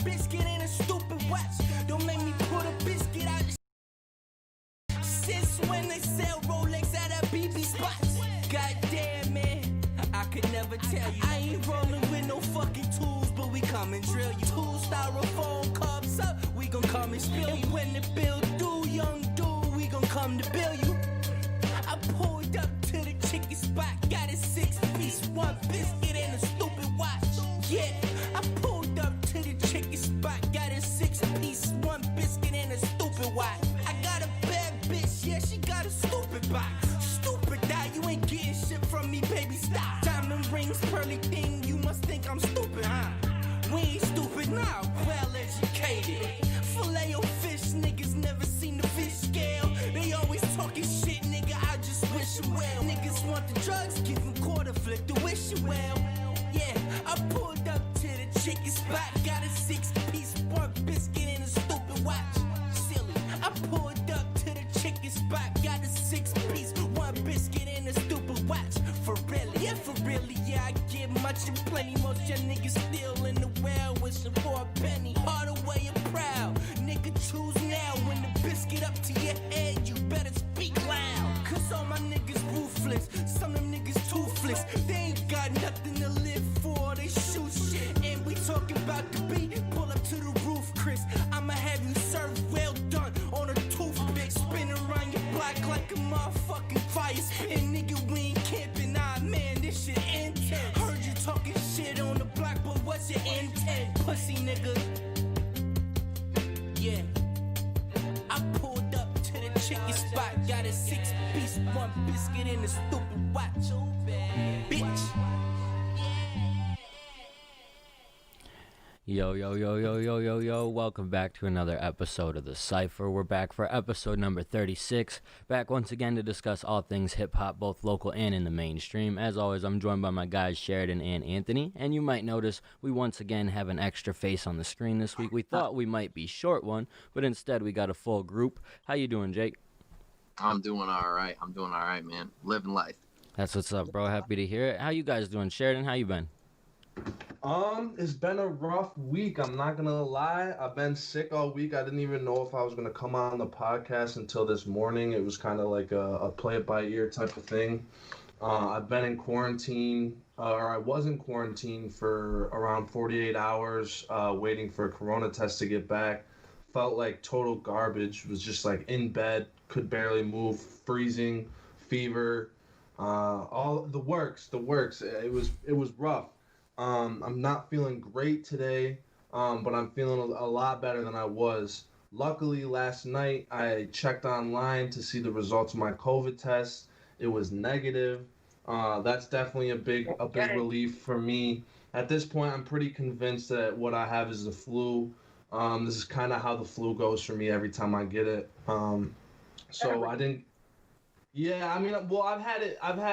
biscuit and a stupid watch. Don't make me put a biscuit out. Since when they sell Rolex at a BB spots? Goddamn, man, I could never tell you. I ain't rolling with no fucking tools, but we come and drill you. Two styrofoam cups up, we gon' come and spill you. When the bill due, young dude, we gon' come to bill you. I pulled up to the chicken spot, got a 6-piece, one biscuit and a stupid watch. Yeah, I pulled up to the chicken spot, got a 6-piece, one biscuit and a stupid watch. I got a bad bitch, yeah, she got a stupid box. Stupid die, you ain't getting shit from me, baby, stop. Diamond rings, pearly thing, you must think I'm stupid, huh? We ain't stupid now, well educated. Filet o fish, niggas never seen the fish scale. They always talking shit, nigga, I just wish you well. Niggas want the drugs, give them quarter, flip the wish you well. Yeah, I pulled up to the chicken spot, got a 6-piece, one biscuit and a stupid watch. Silly, I pulled up to the chicken spot, got a 6-piece, one biscuit and a stupid watch. For really, yeah, for really, yeah, I get much and plenty. Most your niggas still in the well, wishing for a penny. Hard away and proud, nigga, choose now. When the biscuit up to your head, you better speak loud. Cause all my niggas ruthless, some of them niggas toothless. They ain't got nothing to live for, they shoot shit. And we talking about the beat, pull up to the roof, Chris. I'ma have you served well done on a toothpick. Spin around your block like a motherfucking vice. And nigga, we ain't camping, nah, man, this shit intense. Heard you talking shit on the block, but what's your intent? Pussy nigga. Yeah. I pulled up to the chicken spot, got a 6-piece, one biscuit and a stupid watch. Bitch. Yo, yo, yo, yo, yo, yo, yo. Welcome back to another episode of the Cypher. We're back for episode number 36. Back once again to discuss all things hip-hop, both local and in the mainstream. As always, I'm joined by my guys Sheridan and Anthony. And you might notice we once again have an extra face on the screen this week. We thought we might be short one, but instead we got a full group. How you doing, Jake? I'm doing all right, man. Living life. That's what's up, bro. Happy to hear it. How you guys doing? Sheridan, how you been? It's been a rough week. I'm not gonna lie. I've been sick all week. I didn't even know if I was gonna come on the podcast until this morning. It was kind of like a play it by ear type of thing. I've been in quarantine, or I was in quarantine for around 48 hours, waiting for a corona test to get back. Felt like total garbage. Was just like in bed, could barely move, freezing, fever, all the works. It was rough. I'm not feeling great today, but I'm feeling a lot better than I was. Luckily, last night I checked online to see the results of my COVID test. It was negative. That's definitely a big relief for me. At this point, I'm pretty convinced that what I have is the flu. This is kind of how the flu goes for me every time I get it. So I didn't. Yeah, I mean, well, I've had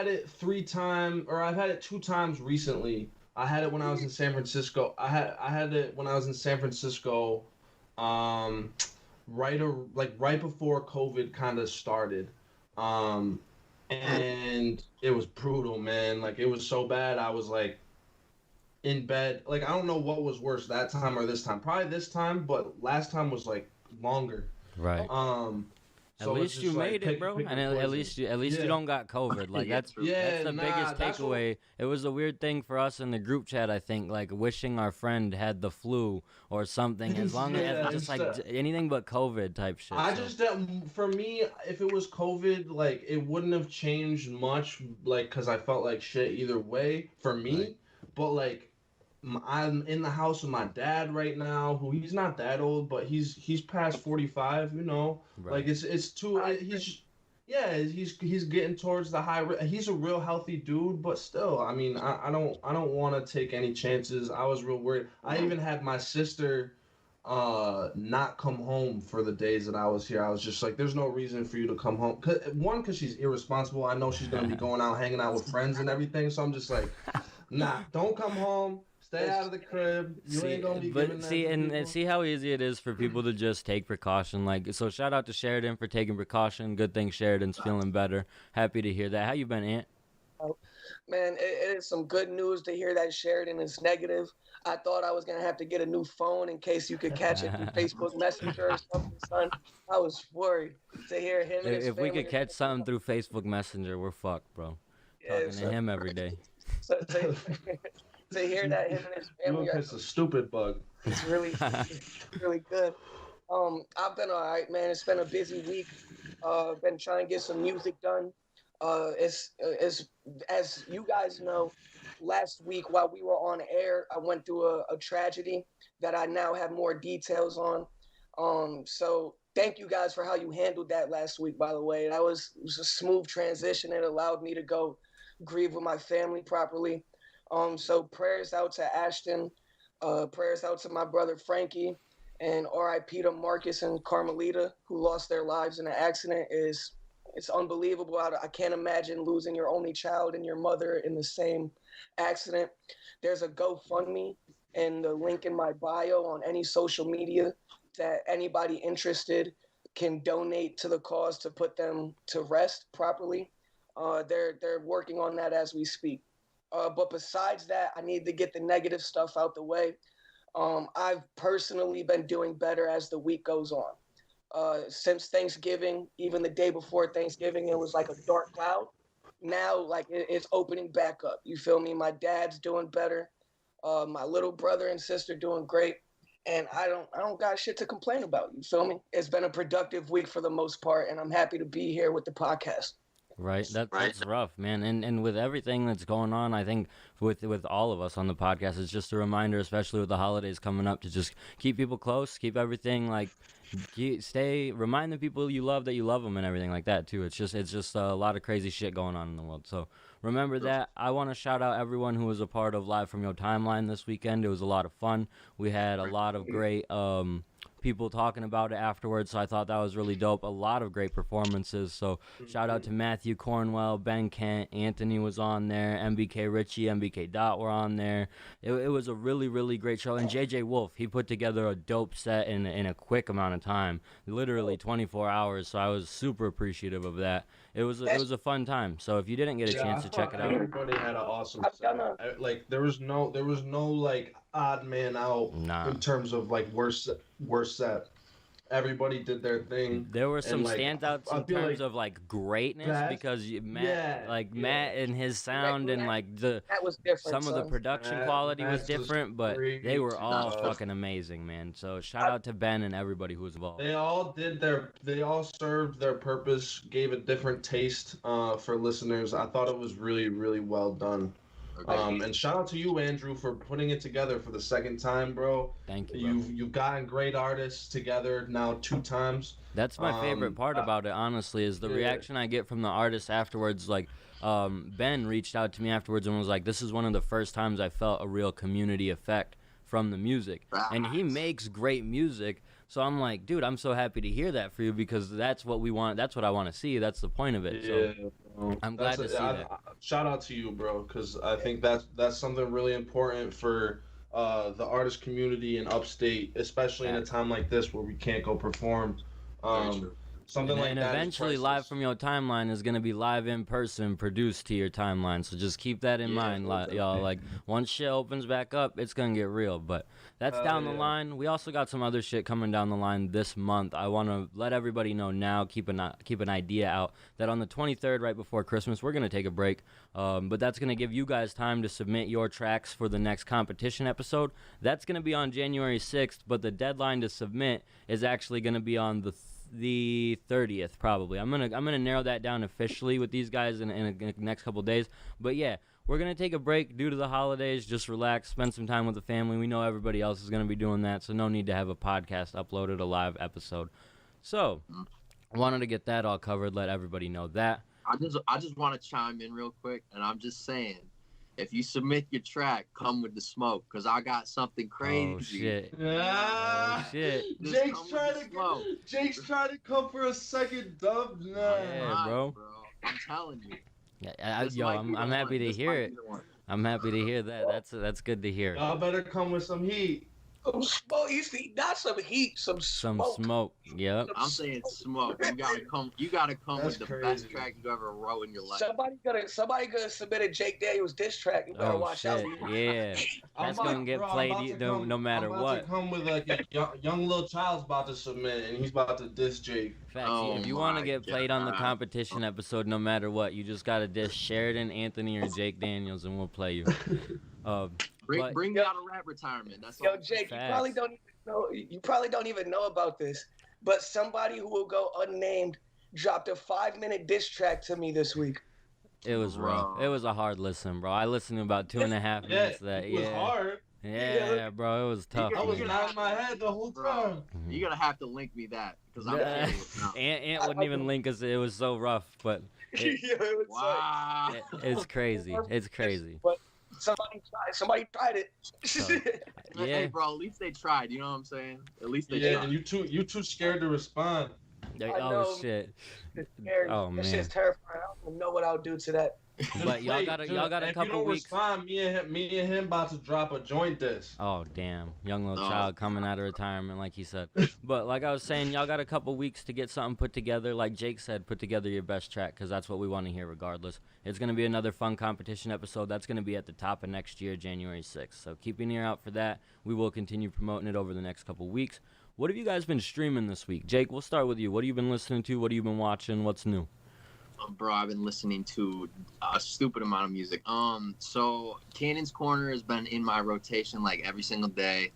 it 3 times, or I've had it 2 times recently. I had it when I was in San Francisco. I had it when I was in San Francisco, right before COVID kind of started, and it was brutal, man. Like, it was so bad. I was like in bed. Like, I don't know what was worse, that time or this time. Probably this time, but last time was like longer. Right. So at least you made it, bro. And at least you don't got COVID. Like that's the biggest takeaway. It was a weird thing for us in the group chat, I think, like wishing our friend had the flu or something. As long as just like anything but COVID type shit. For me, if it was COVID, like it wouldn't have changed much, like because I felt like shit either way for me. Right. But like I'm in the house with my dad right now, who he's not that old, but he's past 45, you know. Right. Like it's too he's getting towards the high. He's a real healthy dude, but still, I mean, I don't want to take any chances. I was real worried. I even had my sister not come home for the days that I was here. I was just like, there's no reason for you to come home. Because she's irresponsible. I know she's gonna be going out hanging out with friends and everything. So I'm just like, nah, don't come home. Stay out of the crib. You ain't gonna be giving that. And see how easy it is for people to just take precaution. Like, so shout out to Sheridan for taking precaution. Good thing Sheridan's feeling better. Happy to hear that. How you been, Ant? Man, it is some good news to hear that Sheridan is negative. I thought I was gonna have to get a new phone in case you could catch it through Facebook Messenger or something, son. I was worried to hear him and his If family. we could catch something through Facebook Messenger, we're fucked, bro. Talking to him every day. So to hear that him and his family You are, catch a stupid bug. it's really good. I've been all right, man. It's been a busy week. Been trying to get some music done. It's as you guys know, last week while we were on air, I went through a tragedy that I now have more details on. So thank you guys for how you handled that last week. By the way, it was a smooth transition. It allowed me to go grieve with my family properly. So prayers out to Ashton. Prayers out to my brother Frankie, and R.I.P. to Marcus and Carmelita, who lost their lives in an accident. It's unbelievable. I can't imagine losing your only child and your mother in the same accident. There's a GoFundMe and the link in my bio on any social media that anybody interested can donate to the cause to put them to rest properly. They're working on that as we speak. But besides that, I need to get the negative stuff out the way. I've personally been doing better as the week goes on. Since Thanksgiving, even the day before Thanksgiving, it was like a dark cloud. Now, like it's opening back up. You feel me? My dad's doing better. My little brother and sister doing great, and I don't got shit to complain about. You feel me? It's been a productive week for the most part, and I'm happy to be here with the podcast. Right, that's rough, man. And with everything that's going on, I think with all of us on the podcast, it's just a reminder, especially with the holidays coming up, to just keep people close, keep everything like, remind the people you love that you love them and everything like that too. It's just a lot of crazy shit going on in the world. So remember that. I want to shout out everyone who was a part of Live from Your Timeline this weekend. It was a lot of fun. We had a lot of great people talking about it afterwards, so I thought that was really dope. A lot of great performances, so shout out to Matthew Cornwell, Ben Kent, Anthony was on there, MBK Richie, MBK Dot were on there. It was a really, really great show, and JJ Wolf, he put together a dope set in a quick amount of time, literally 24 hours, so I was super appreciative of that. It was a fun time, so if you didn't get a chance to check it out. Everybody had an awesome set. Like there was no like odd man out in terms of like worst set. Everybody did their thing. There were some like, standouts in terms of like greatness because Matt and his sound and like that was different, some of the production quality was different, but they were all fucking amazing, man. So shout out to Ben and everybody who was involved. They all served their purpose, gave a different taste for listeners. I thought it was really, really well done. And shout out to you, Andrew, for putting it together for the second time, bro. Thank you, bro. You've gotten great artists together now 2 times. That's my favorite part about it, honestly, is the reaction I get from the artists afterwards. Like, Ben reached out to me afterwards and was like, this is one of the first times I felt a real community effect from the music. And he makes great music. So I'm like, dude, I'm so happy to hear that for you because that's what we want. That's what I want to see. That's the point of it. So I'm glad to see that. Shout out to you, bro, because I think that's something really important for the artist community in upstate, especially in a time like this where we can't go perform. Something like that. And eventually, Live from Your Timeline is going to be live in person, produced to your timeline. So just keep that in mind, y'all. Like, once shit opens back up, it's going to get real. But that's down the line. We also got some other shit coming down the line this month. I want to let everybody know now, keep an idea out, that on the 23rd, right before Christmas, we're going to take a break. But that's going to give you guys time to submit your tracks for the next competition episode. That's going to be on January 6th, but the deadline to submit is actually going to be on the 30th probably. I'm gonna narrow that down officially with these guys in the next couple days. But yeah, we're gonna take a break due to the holidays. Just relax, spend some time with the family. We know everybody else is gonna be doing that, so no need to have a podcast uploaded, a live episode. So wanted to get that all covered, let everybody know that. I just want to chime in real quick, and I'm just saying, if you submit your track, come with the smoke, because I got something crazy. Oh, shit. Oh, shit. Jake's trying to come for a second dub now. Yeah, bro. I'm telling you. Yeah, I'm happy to hear it. I'm happy to hear that. That's good to hear. Y'all better come with some heat. Some smoke. You see, not some heat, some smoke. Some smoke. Yep. I'm saying smoke. You gotta come That's with the crazy. best track you ever wrote in your life. Somebody gonna submit a Jake Daniels diss track. You better Oh watch shit. out. Yeah. That's gonna get played no matter I'm about what. to come with like a young little child's about to submit, and he's about to diss Jake. Facts. Oh If you want to my get played on the God. competition episode, no matter what, you just gotta diss Sheridan, Anthony, or Jake Daniels, and we'll play you. But- Bring me out of rap retirement. That's Yo, all. Jake, Facts. you probably don't even know about this, but somebody who will go unnamed dropped a 5-minute diss track to me this week. It was rough. Bro. It was a hard listen, bro. I listened to about 2.5 minutes of that. it was hard. Yeah, bro. It was tough. I was You're nodding my head the whole time. You're gonna have to link me that because I'm Yeah. curious now. Ant wouldn't even link us. It was so rough, but Yeah, it was Wow. it's crazy. It's crazy. But somebody tried it. Yeah. Hey, bro. At least they tried. You know what I'm saying? At least they Yeah, tried. and you too scared to respond. Like, I oh know. shit. It's scary. Oh, That man. shit's terrifying. I don't know what I'll do to that. But y'all Wait, got a dude, couple if you don't weeks. respond, me and him about to drop a joint diss. Oh damn, young little Oh. child coming out of retirement, like he said. But like I was saying, y'all got a couple weeks to get something put together. Like Jake said, put together your best track, because that's what we want to hear regardless. It's gonna be another fun competition episode. That's gonna be at the top of next year, January 6th. So keep an ear out for that. We will continue promoting it over the next couple weeks. What have you guys been streaming this week? Jake, we'll start with you. What have you been listening to? What have you been watching? What's new? Bro, I've been listening to a stupid amount of music. So Cannon's Corner has been in my rotation like every single day.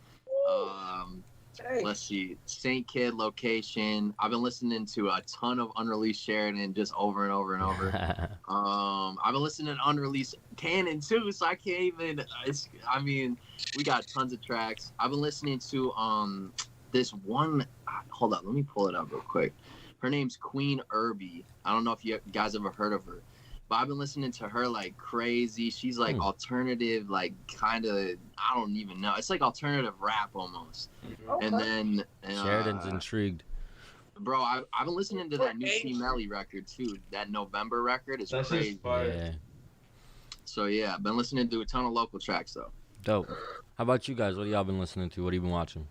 Dang. Let's see, Saint Kid, Location. I've been listening to a ton of unreleased Sheridan just over and over and over. I've been listening to unreleased Cannon too, so I can't even. We got tons of tracks. I've been listening to this one. Hold up, let me pull it up real quick. Her name's Queen Irby. I don't know if you guys ever heard of her, but I've been listening to her like crazy. She's like alternative, like kind of, I don't even know. It's like alternative rap almost. Okay. And then Sheridan's intrigued. bro, I've been listening to that new T Melly record too. That November record is That's crazy. just fire. Yeah, So yeah, I've been listening to a ton of local tracks though. dope. How about you guys? What have y'all been listening to? What have you been watching?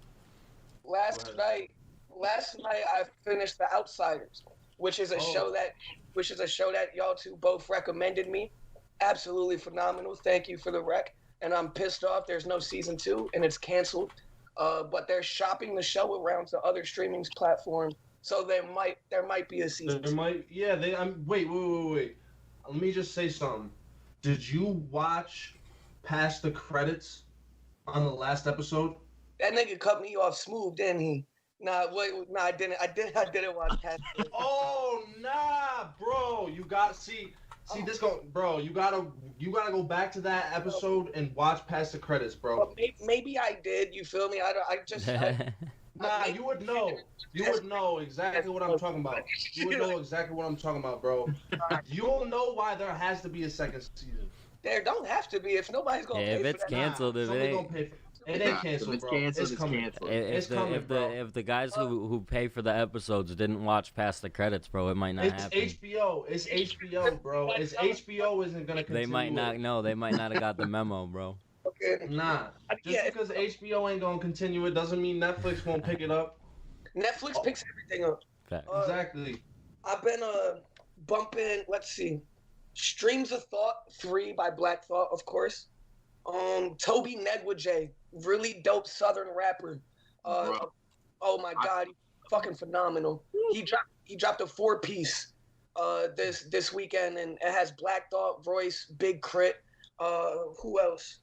Last night I finished The Outsiders, which is a show that y'all two both recommended me. Absolutely phenomenal. Thank you for the rec. And I'm pissed off there's no season 2 and it's canceled. But they're shopping the show around to other streaming platforms, so there might be a season 2. Wait. Let me just say something. Did you watch past the credits on the last episode? That nigga cut me off smooth, didn't he? Nah, I didn't. I didn't watch past. Oh nah, bro. You got see this go, bro. You gotta go back to that episode and watch past the credits, bro. Well, maybe I did. You feel me? Nah, you would know. You would know exactly what I'm talking about. You would know exactly what I'm talking about, bro. You'll know why there has to be a second season. There don't have to be if nobody's gonna pay if for it's that. canceled, if Somebody it gonna ain't. pay for it. Ain't canceled, If it's bro. canceled, it's coming. canceled. It's coming, bro. If the guys who pay for the episodes didn't watch past the credits, bro, it might not It's happen. HBO. It's HBO, bro. It's HBO isn't gonna continue. They might not know. They might not have got the memo, bro. Okay. Nah. Just because HBO ain't gonna continue it doesn't mean Netflix won't pick it up. Netflix picks everything up. Fact. Exactly. I've been bumping. Let's see, Streams of Thought 3 by Black Thought, of course. Toby Negligee, really dope Southern rapper. Bro. Oh my God, he's fucking phenomenal. He dropped a 4-piece this weekend, and it has Black Thought, Royce, Big Crit. Who else?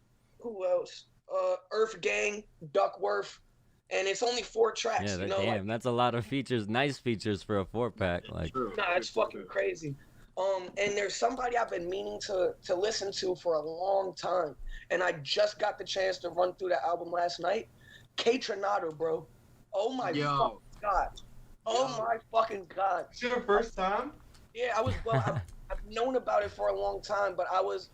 Earth Gang, Duckworth, and it's only 4 tracks. Yeah, you know, damn, that's a lot of features. Nice features for a 4-pack. Like, True. nah, it's fucking crazy. And there's somebody I've been meaning to listen to for a long time, and I just got the chance to run through the album last night. K Tronado, bro. Oh my fucking God. Oh my fucking God. It's your first time? Yeah, I've known about it for a long time, but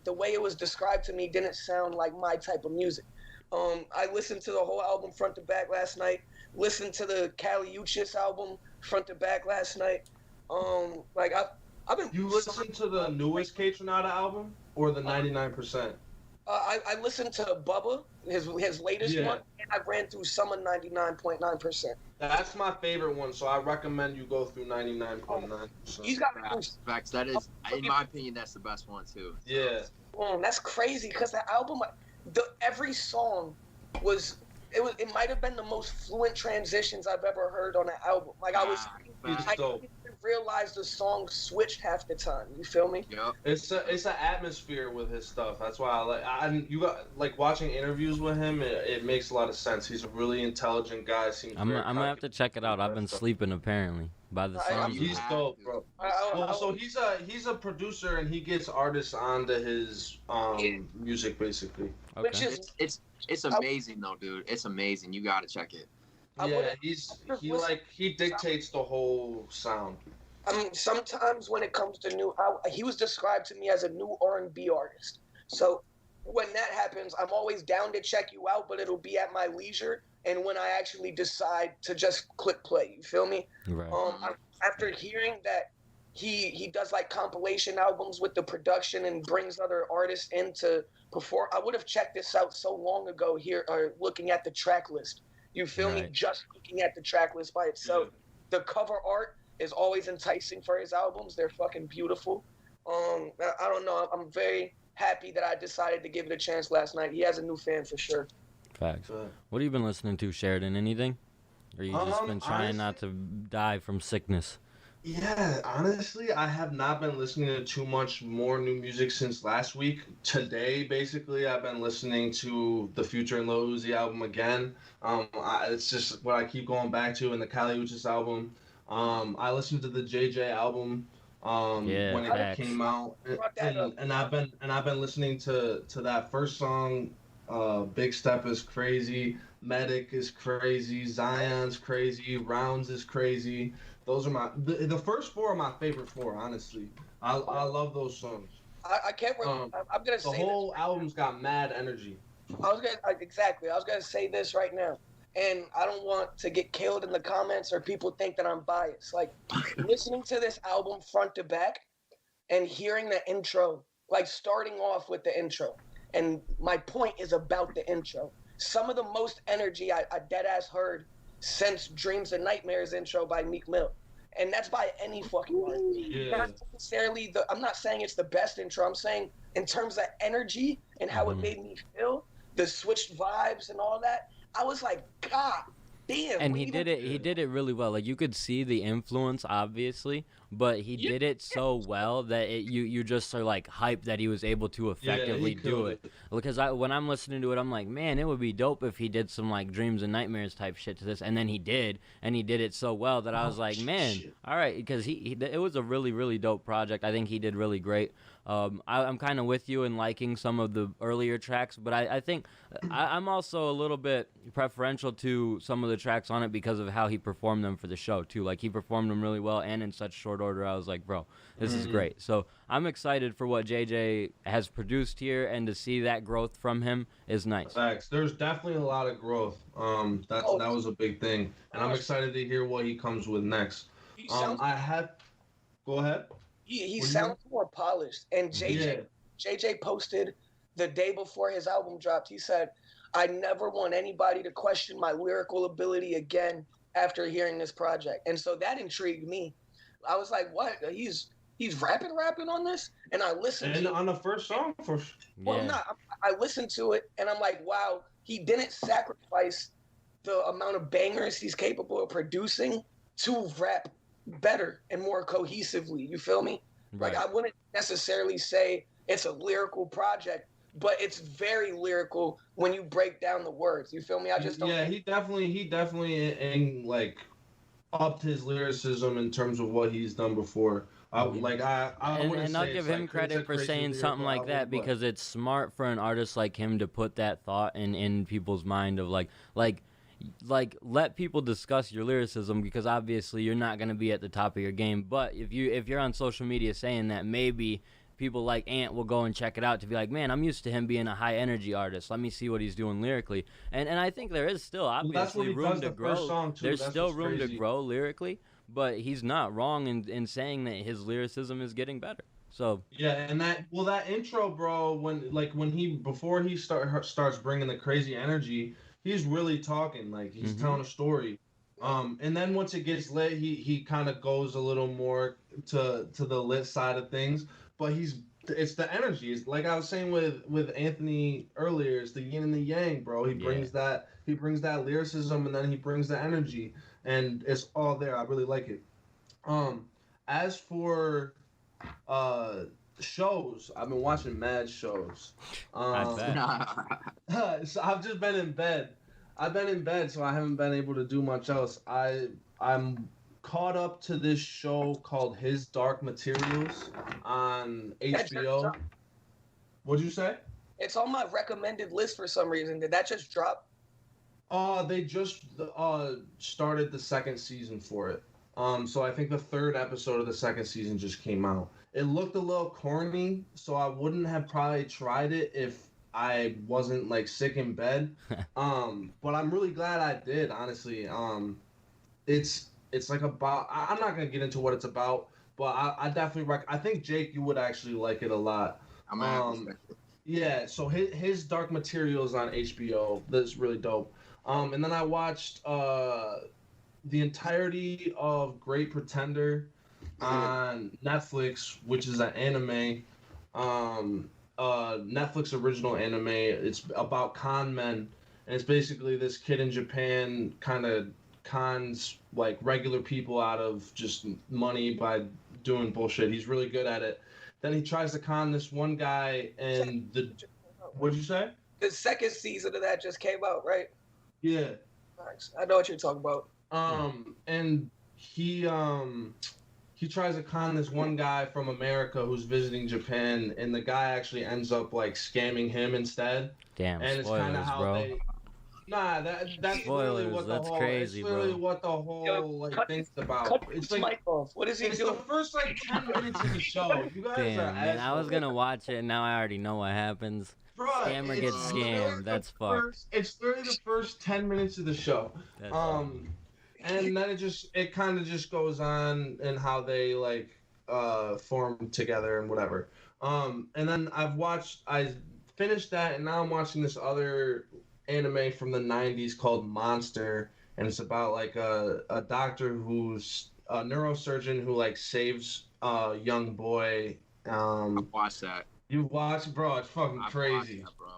the way it was described to me didn't sound like my type of music. I listened to the whole album front to back last night. Listened to the Kali Uchis album front to back last night. I've been. You listened to the newest K Tronada album or the 99%? I listened to Bubba, his latest one, and I ran through Summer 99.9%. That's my favorite one, so I recommend you go through 99.9%. He's got facts. That is, in my opinion, that's the best one too. Yeah. That's crazy because the album, every song it might have been the most fluent transitions I've ever heard on an album. Like I didn't even realize the song switched half the time. You feel me? Yeah. It's an atmosphere with his stuff. That's why you got like watching interviews with him. It makes a lot of sense. He's a really intelligent guy. I'm gonna have to check it out. I've been sleeping apparently by the sound. He's dope, bro. So he's a producer and he gets artists onto his music basically. Okay. Which is it's amazing though, dude. It's amazing. You gotta check it. Yeah, he dictates the whole sound. Sometimes when it comes to he was described to me as a new R&B artist. So when that happens, I'm always down to check you out, but it'll be at my leisure and when I actually decide to just click play. You feel me? Right. After hearing that he does like compilation albums with the production and brings other artists in to perform, I would have checked this out so long ago here, or looking at the track list. You feel me? Just looking at the track list by itself. Yeah. The cover art is always enticing for his albums. They're fucking beautiful. I don't know. I'm very happy that I decided to give it a chance last night. He has a new fan for sure. Facts. What have you been listening to, Sheridan? Anything? Or you just been trying not to die from sickness? Yeah, honestly, I have not been listening to too much more new music since last week. Today, basically, I've been listening to the Future and Lil Uzi album again. It's just what I keep going back to, and the Kali Uchis album. I listened to the JJ album when it came out, and I've been listening to that first song. Big Step is crazy. Medic is crazy. Zion's crazy. Rounds is crazy. Those are the first four are my favorite four, honestly. I love those songs. I can't remember. I'm gonna say the whole album's got mad energy. I was gonna say this right now, and I don't want to get killed in the comments or people think that I'm biased. Like listening to this album front to back and hearing the intro, like starting off with the intro, and my point is about the intro. Some of the most energy I deadass heard since Dreams and Nightmares intro by Meek Mill. And that's by any fucking artist. Yeah. Not necessarily I'm not saying it's the best intro. I'm saying in terms of energy and how it made me feel, the switched vibes and all that, I was like, God damn. And he did it really well. Like you could see the influence obviously, but he did it so well that you just are like hyped that he was able to effectively do it. Because when I'm listening to it, I'm like, man, it would be dope if he did some like Dreams and Nightmares type shit to this, and then he did it so well that I was like, man, all right, because it was a really, really dope project. I think he did really great. I'm kind of with you in liking some of the earlier tracks, but I think I'm also a little bit preferential to some of the tracks on it because of how he performed them for the show too. Like he performed them really well and in such short order. I was like, bro, this is great. So I'm excited for what JJ has produced here, and to see that growth from him is nice. Facts. There's definitely a lot of growth. That was a big thing, and I'm excited to hear what he comes with next. Go ahead. He sounds more polished. And JJ posted the day before his album dropped. He said, I never want anybody to question my lyrical ability again after hearing this project. And so that intrigued me. I was like, what? He's rapping on this? And I listened to it. On the first song? I listened to it, and I'm like, wow, he didn't sacrifice the amount of bangers he's capable of producing to rap better and more cohesively. You feel me? Right. Like I wouldn't necessarily say it's a lyrical project, but it's very lyrical when you break down the words. You feel me? I just don't. Yeah, he definitely like upped his lyricism in terms of what he's done before. I'll give him credit for saying something like that, because it's smart for an artist like him to put that thought in people's mind of like let people discuss your lyricism, because obviously you're not going to be at the top of your game. But if you're on social media saying that, maybe people like Ant will go and check it out to be like, man, I'm used to him being a high energy artist. Let me see what he's doing lyrically. And I think there is still obviously room to grow. There's still room to grow lyrically, but he's not wrong in saying that his lyricism is getting better. So yeah, and that intro, bro, before he starts bringing the crazy energy, he's really talking, like he's telling a story. And then once it gets lit, he kind of goes a little more to the lit side of things, but it's the energy. It's like I was saying with Anthony earlier, it's the yin and the yang, bro. He brings that lyricism, and then he brings the energy, and it's all there. I really like it. As for shows, I've been watching mad shows. I bet. So I've just been in bed. I've been in bed, so I haven't been able to do much else. I'm caught up to this show called His Dark Materials on HBO. What'd you say? It's on my recommended list for some reason. Did that just drop? They just started the second season for it. So I think the third episode of the second season just came out. It looked a little corny, so I wouldn't have probably tried it if I wasn't like sick in bed. But I'm really glad I did, honestly. It's like about, I'm not gonna get into what it's about, but I definitely I think Jake, you would actually like it a lot. Yeah, so his Dark Materials on HBO. That's really dope. And then I watched the entirety of Great Pretender on Netflix, which is an anime. Netflix original anime. It's about con men, and it's basically this kid in Japan kind of cons like regular people out of just money by doing bullshit. He's really good at it. Then he tries to con this one guy, and what'd you say? The second season of that just came out, right? Yeah. Nice. I know what you're talking about. And he tries to con this one guy from America who's visiting Japan, and the guy actually ends up like scamming him instead. Damn, and spoilers, it's kind of how bro. That's Spoilers, literally what that's crazy, it's literally bro. what the whole thing's about. Cut It's his like mic off. What is he it's doing? the first like 10 minutes of the show. You guys Damn, are man, I was assholes. gonna watch it, and now I already know what happens. Bruh, Scammer it's gets literally scammed. the That's fucked. It's literally the first 10 minutes of the show. That's And then it kind of just goes on and how they like form together and whatever. And then I finished that, and now I'm watching this other anime from the 90s called Monster, and it's about like a doctor who's a neurosurgeon who like saves a young boy. I've watched that. You've watched, bro? It's fucking crazy. That, bro.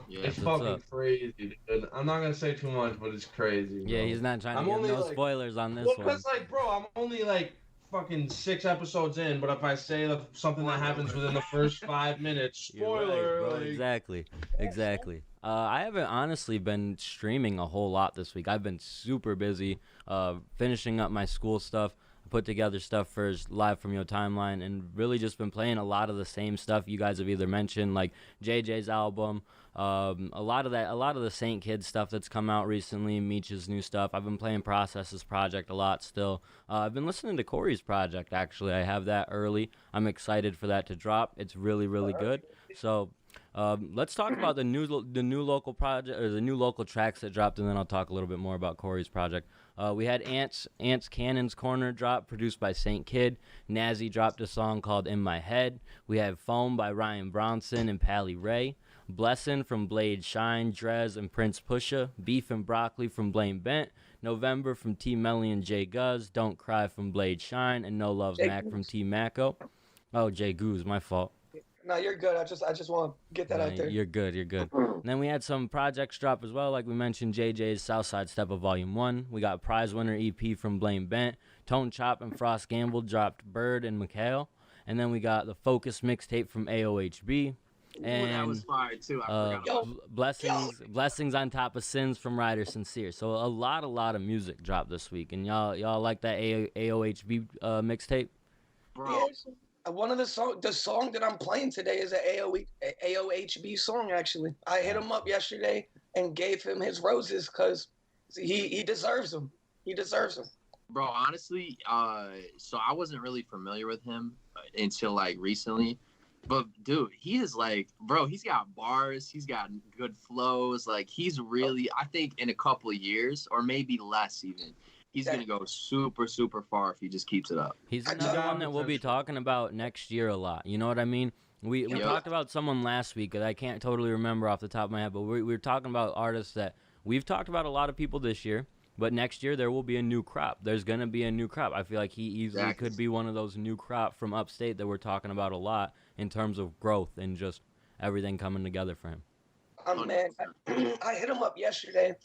Yeah. It's What's fucking up? crazy, dude. I'm not gonna say too much, but it's crazy. Yeah, bro. he's not trying to I'm give only, no like- spoilers on this Well, one. because like, bro, I'm only like fucking 6 episodes in, but if I say something that happens within the first 5 minutes, You're spoiler. right, bro. like- Exactly. I haven't honestly been streaming a whole lot this week. I've been super busy finishing up my school stuff, put together stuff for Live From Your Timeline, and really just been playing a lot of the same stuff you guys have either mentioned, like JJ's album, a lot of the Saint Kid stuff that's come out recently, Meech's new stuff. I've been playing Process's project a lot still. I've been listening to Corey's project, actually. I have that early. I'm excited for that to drop. It's really, really good. So let's talk about the new local project, or the new local tracks that dropped, and then I'll talk a little bit more about Corey's project. We had Ant's Cannon's Corner drop, produced by Saint Kid. Nazi dropped a song called In My Head. We have Foam by Ryan Bronson and Pally Ray. Blessin' from Blade Shine, Drez, and Prince Pusha. Beef and Broccoli from Blane Bent. November from T Melly and Jay Guz. Don't Cry from Blade Shine, and No Love Jay Mac from Goose. T Mako. Oh, Jay Guz, my fault. No, you're good. I just want to get that out there. You're good. And then we had some projects drop as well, like we mentioned, JJ's Southside Stepper Volume 1. We got Prize Winner EP from Blane Bent. Tone Chop and Frost Gamble dropped Bird and Mikhail. And then we got the Focus mixtape from AOHB. And that was fire too. I forgot. Blessings on Top of Sins from Ryder Sincere. So a lot of music dropped this week. And y'all like that AOHB mixtape? Bro, One of the song that I'm playing today is an AOHB song. Actually, I hit him up yesterday and gave him his roses because he deserves them. He deserves them. Bro, honestly, so I wasn't really familiar with him until like recently. But dude, he is like, bro, he's got bars, he's got good flows. Like he's really, I think in a couple of years or maybe less even, He's going to go super, super far if he just keeps it up. He's I another just- one that we'll be talking about next year a lot. You know what I mean? We Yep. talked about someone last week that I can't totally remember off the top of my head, but we were talking about artists that we've talked about a lot of people this year, but next year there will be a new crop. There's going to be a new crop. I feel like he easily Exactly. could be one of those new crop from upstate that we're talking about a lot in terms of growth and just everything coming together for him. Man, I hit him up yesterday.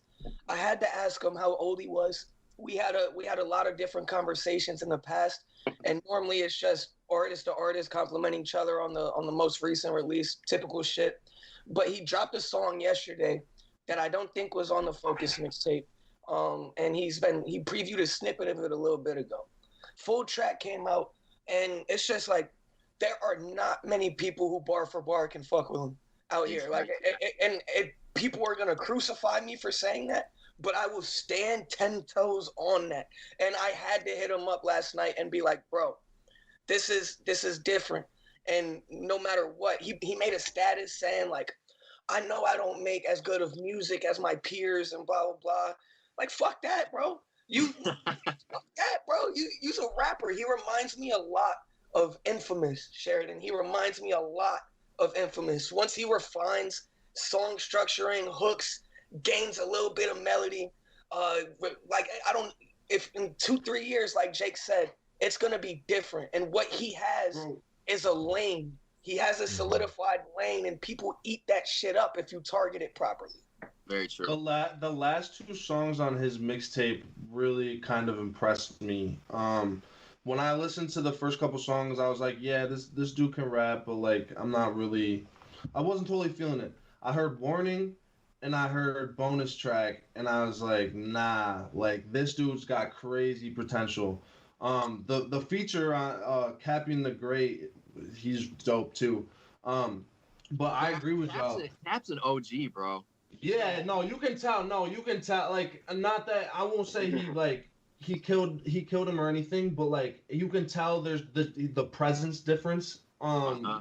I had to ask him how old he was. We had a lot of different conversations in the past, and normally it's just artist to artist complimenting each other on the most recent release, typical shit. But he dropped a song yesterday that I don't think was on the Focus mixtape, and he previewed a snippet of it a little bit ago. Full track came out, and it's just like there are not many people who bar for bar can fuck with him out here. Like, and people are gonna crucify me for saying that, but I will stand 10 toes on that. And I had to hit him up last night and be like, bro, this is different. And no matter what, he made a status saying like, I know I don't make as good of music as my peers and blah, blah, blah. Like, fuck that, bro. Fuck that, bro. You's a rapper. He reminds me a lot of Infamous, Sheridan. He reminds me a lot of Infamous. Once he refines song structuring, hooks, gains a little bit of melody, like if in 2-3 years, like Jake said, it's gonna be different. And what he has is a lane. He has a solidified lane, and people eat that shit up if you target it properly. Very true. The last 2 songs on his mixtape really kind of impressed me. When I listened to the first couple songs, I was like, yeah, this dude can rap, but like I wasn't totally feeling it. I heard Warning and I heard Bonus Track, and I was like, nah, like this dude's got crazy potential. The feature on Capping the Great, he's dope too. But I agree with y'all. Cap's an OG, bro. Yeah, no, you can tell. Like, not that I won't say he killed him or anything, but like you can tell there's the presence difference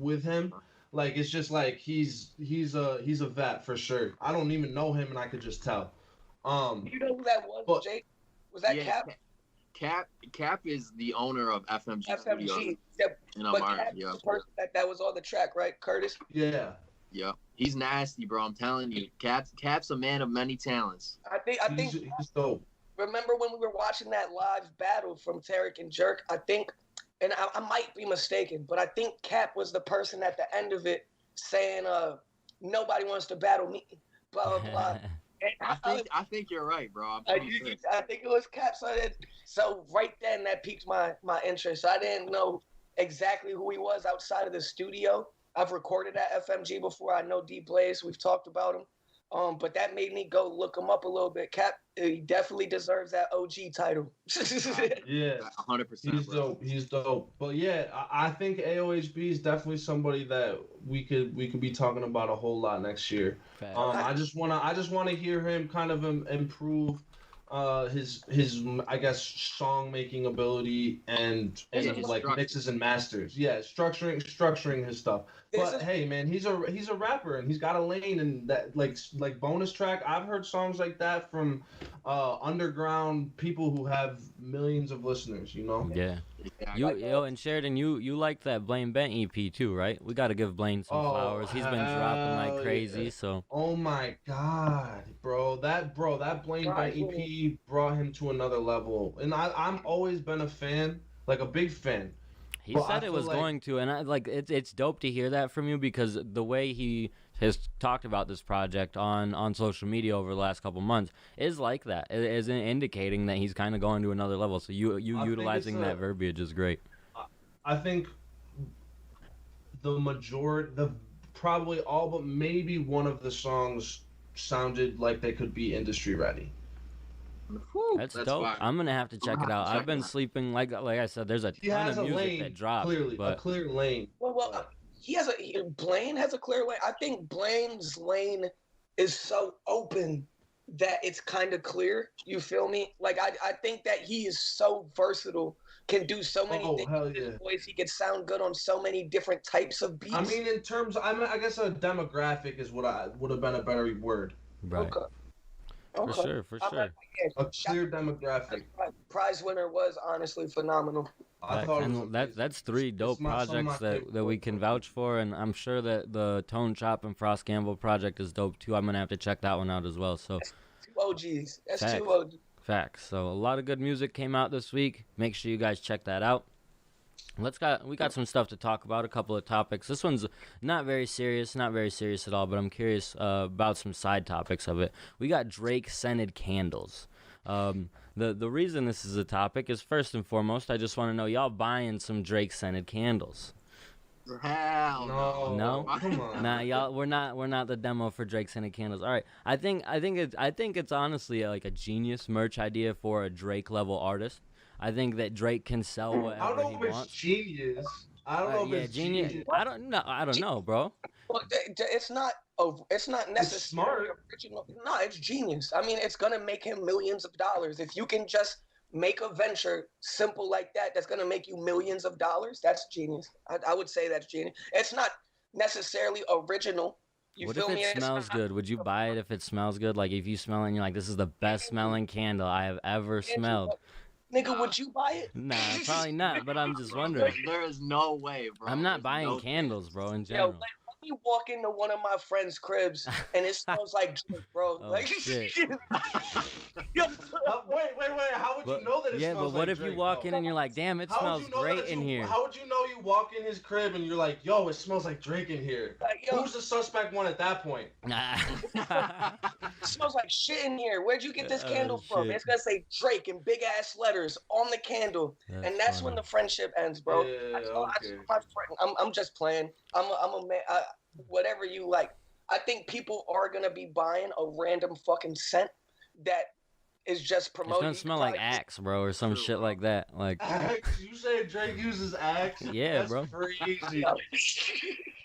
with him. Like it's just like he's a vet for sure. I don't even know him, and I could just tell. You know who that was, Jake? Was that Cap? Cap is the owner of FMG. FMG. But Cap is the person that was on the track, right, Curtis? Yeah. Yeah. He's nasty, bro. I'm telling you. Cap's a man of many talents. I think he's dope. Remember when we were watching that live battle from Tarek and Jerk? I think, and I might be mistaken, but I think Cap was the person at the end of it saying, nobody wants to battle me, blah, blah, blah. And I think you're right, bro. I think it was Cap. So right then, that piqued my interest. I didn't know exactly who he was outside of the studio. I've recorded at FMG before. I know D Blaze. We've talked about him. But that made me go look him up a little bit. Cap, he definitely deserves that OG title. Yeah, 100%. He's dope. But yeah, I think AOHB is definitely somebody that we could be talking about a whole lot next year. I just wanna hear him kind of improve his I guess song making ability and like mixes and masters. Yeah, structuring his stuff. But hey, man, he's a rapper and he's got a lane, and that like Bonus Track. I've heard songs like that from underground people who have millions of listeners. You know. Yeah. And Sheridan, you like that Blane Bent EP too, right? We got to give Blane some flowers. He's been dropping like crazy. Yeah. So. Oh my God, bro! That Blane Bent EP brought him to another level, and I'm always been a fan, like a big fan. He said it was going to, and it's dope to hear that from you, because the way he has talked about this project on social media over the last couple months is like that. It is indicating that he's kind of going to another level. So you utilizing that verbiage is great. I think probably all but maybe one of the songs sounded like they could be industry ready. That's dope. Fine. I'm gonna have to check it out. I've been sleeping, like I said, there's a ton of music that drops. Clearly, a clear lane. Well, Blane has a clear lane. I think Blaine's lane is so open that it's kind of clear. You feel me? Like I think that he is so versatile, can do so many things with his voice. He can sound good on so many different types of beats. I mean, in terms, I guess a demographic is what would have been a better word. Right. Okay. For sure, for sure. A clear demographic. Prize winner was honestly phenomenal. I thought it was And amazing. that's three dope some of my projects favorite that we can vouch for, and I'm sure that the Tone Chop and Frost Gamble project is dope too. I'm gonna have to check that one out as well. So Two OGs. That's Facts. two OGs. facts. So a lot of good music came out this week. Make sure you guys check that out. We got some stuff to talk about, a couple of topics. This one's not very serious at all, but I'm curious about some side topics of it. We got Drake scented candles. The reason this is a topic is, first and foremost, I just want to know, y'all buying some Drake scented candles? Hell No? Come on. Nah, y'all, we're not the demo for Drake scented candles. All right, I think it's honestly like a genius merch idea for a Drake level artist. I think that Drake can sell I whatever don't know he if it's wants. genius. I don't know if it's genius. genius. I don't know, bro. Well, it's not necessarily original. No, it's genius. I mean, it's gonna make him millions of dollars. If you can just make a venture simple like that, that's gonna make you millions of dollars. That's genius. I would say that's genius. It's not necessarily original. You What feel if me? it smells good? Would you buy it if it smells good? Like if you smell it and you're like, this is the best smelling candle I have ever smelled. Nigga, would you buy it? Nah, probably not, but I'm just wondering. There is no way, bro. I'm not There's buying no candles, bro, in Yo, general. let me walk into one of my friends' cribs and it smells like Drake, bro. Oh, Like, shit. Yo, Wait. How would you know that it Yeah, smells but what like if you Drake, walk though? in and you're like, damn, it How smells would you know great that in here? How would you know you walk in his crib and you're like, yo, it smells like Drake in here? like, yo, Who's the suspect one at that point? Nah. it smells like shit in here. Where'd you get this Oh, candle from? shit. It's gonna say Drake in big ass letters on the candle, and that's when the friendship ends, bro. Yeah, I told okay. my friend, I'm just playing. I'm a man. Whatever you like. I think people are gonna be buying a random fucking scent that is just It's promoting. gonna smell like Axe, bro, or some shit like that. Like, Axe? You say Drake uses Axe? Yeah, That's bro. crazy.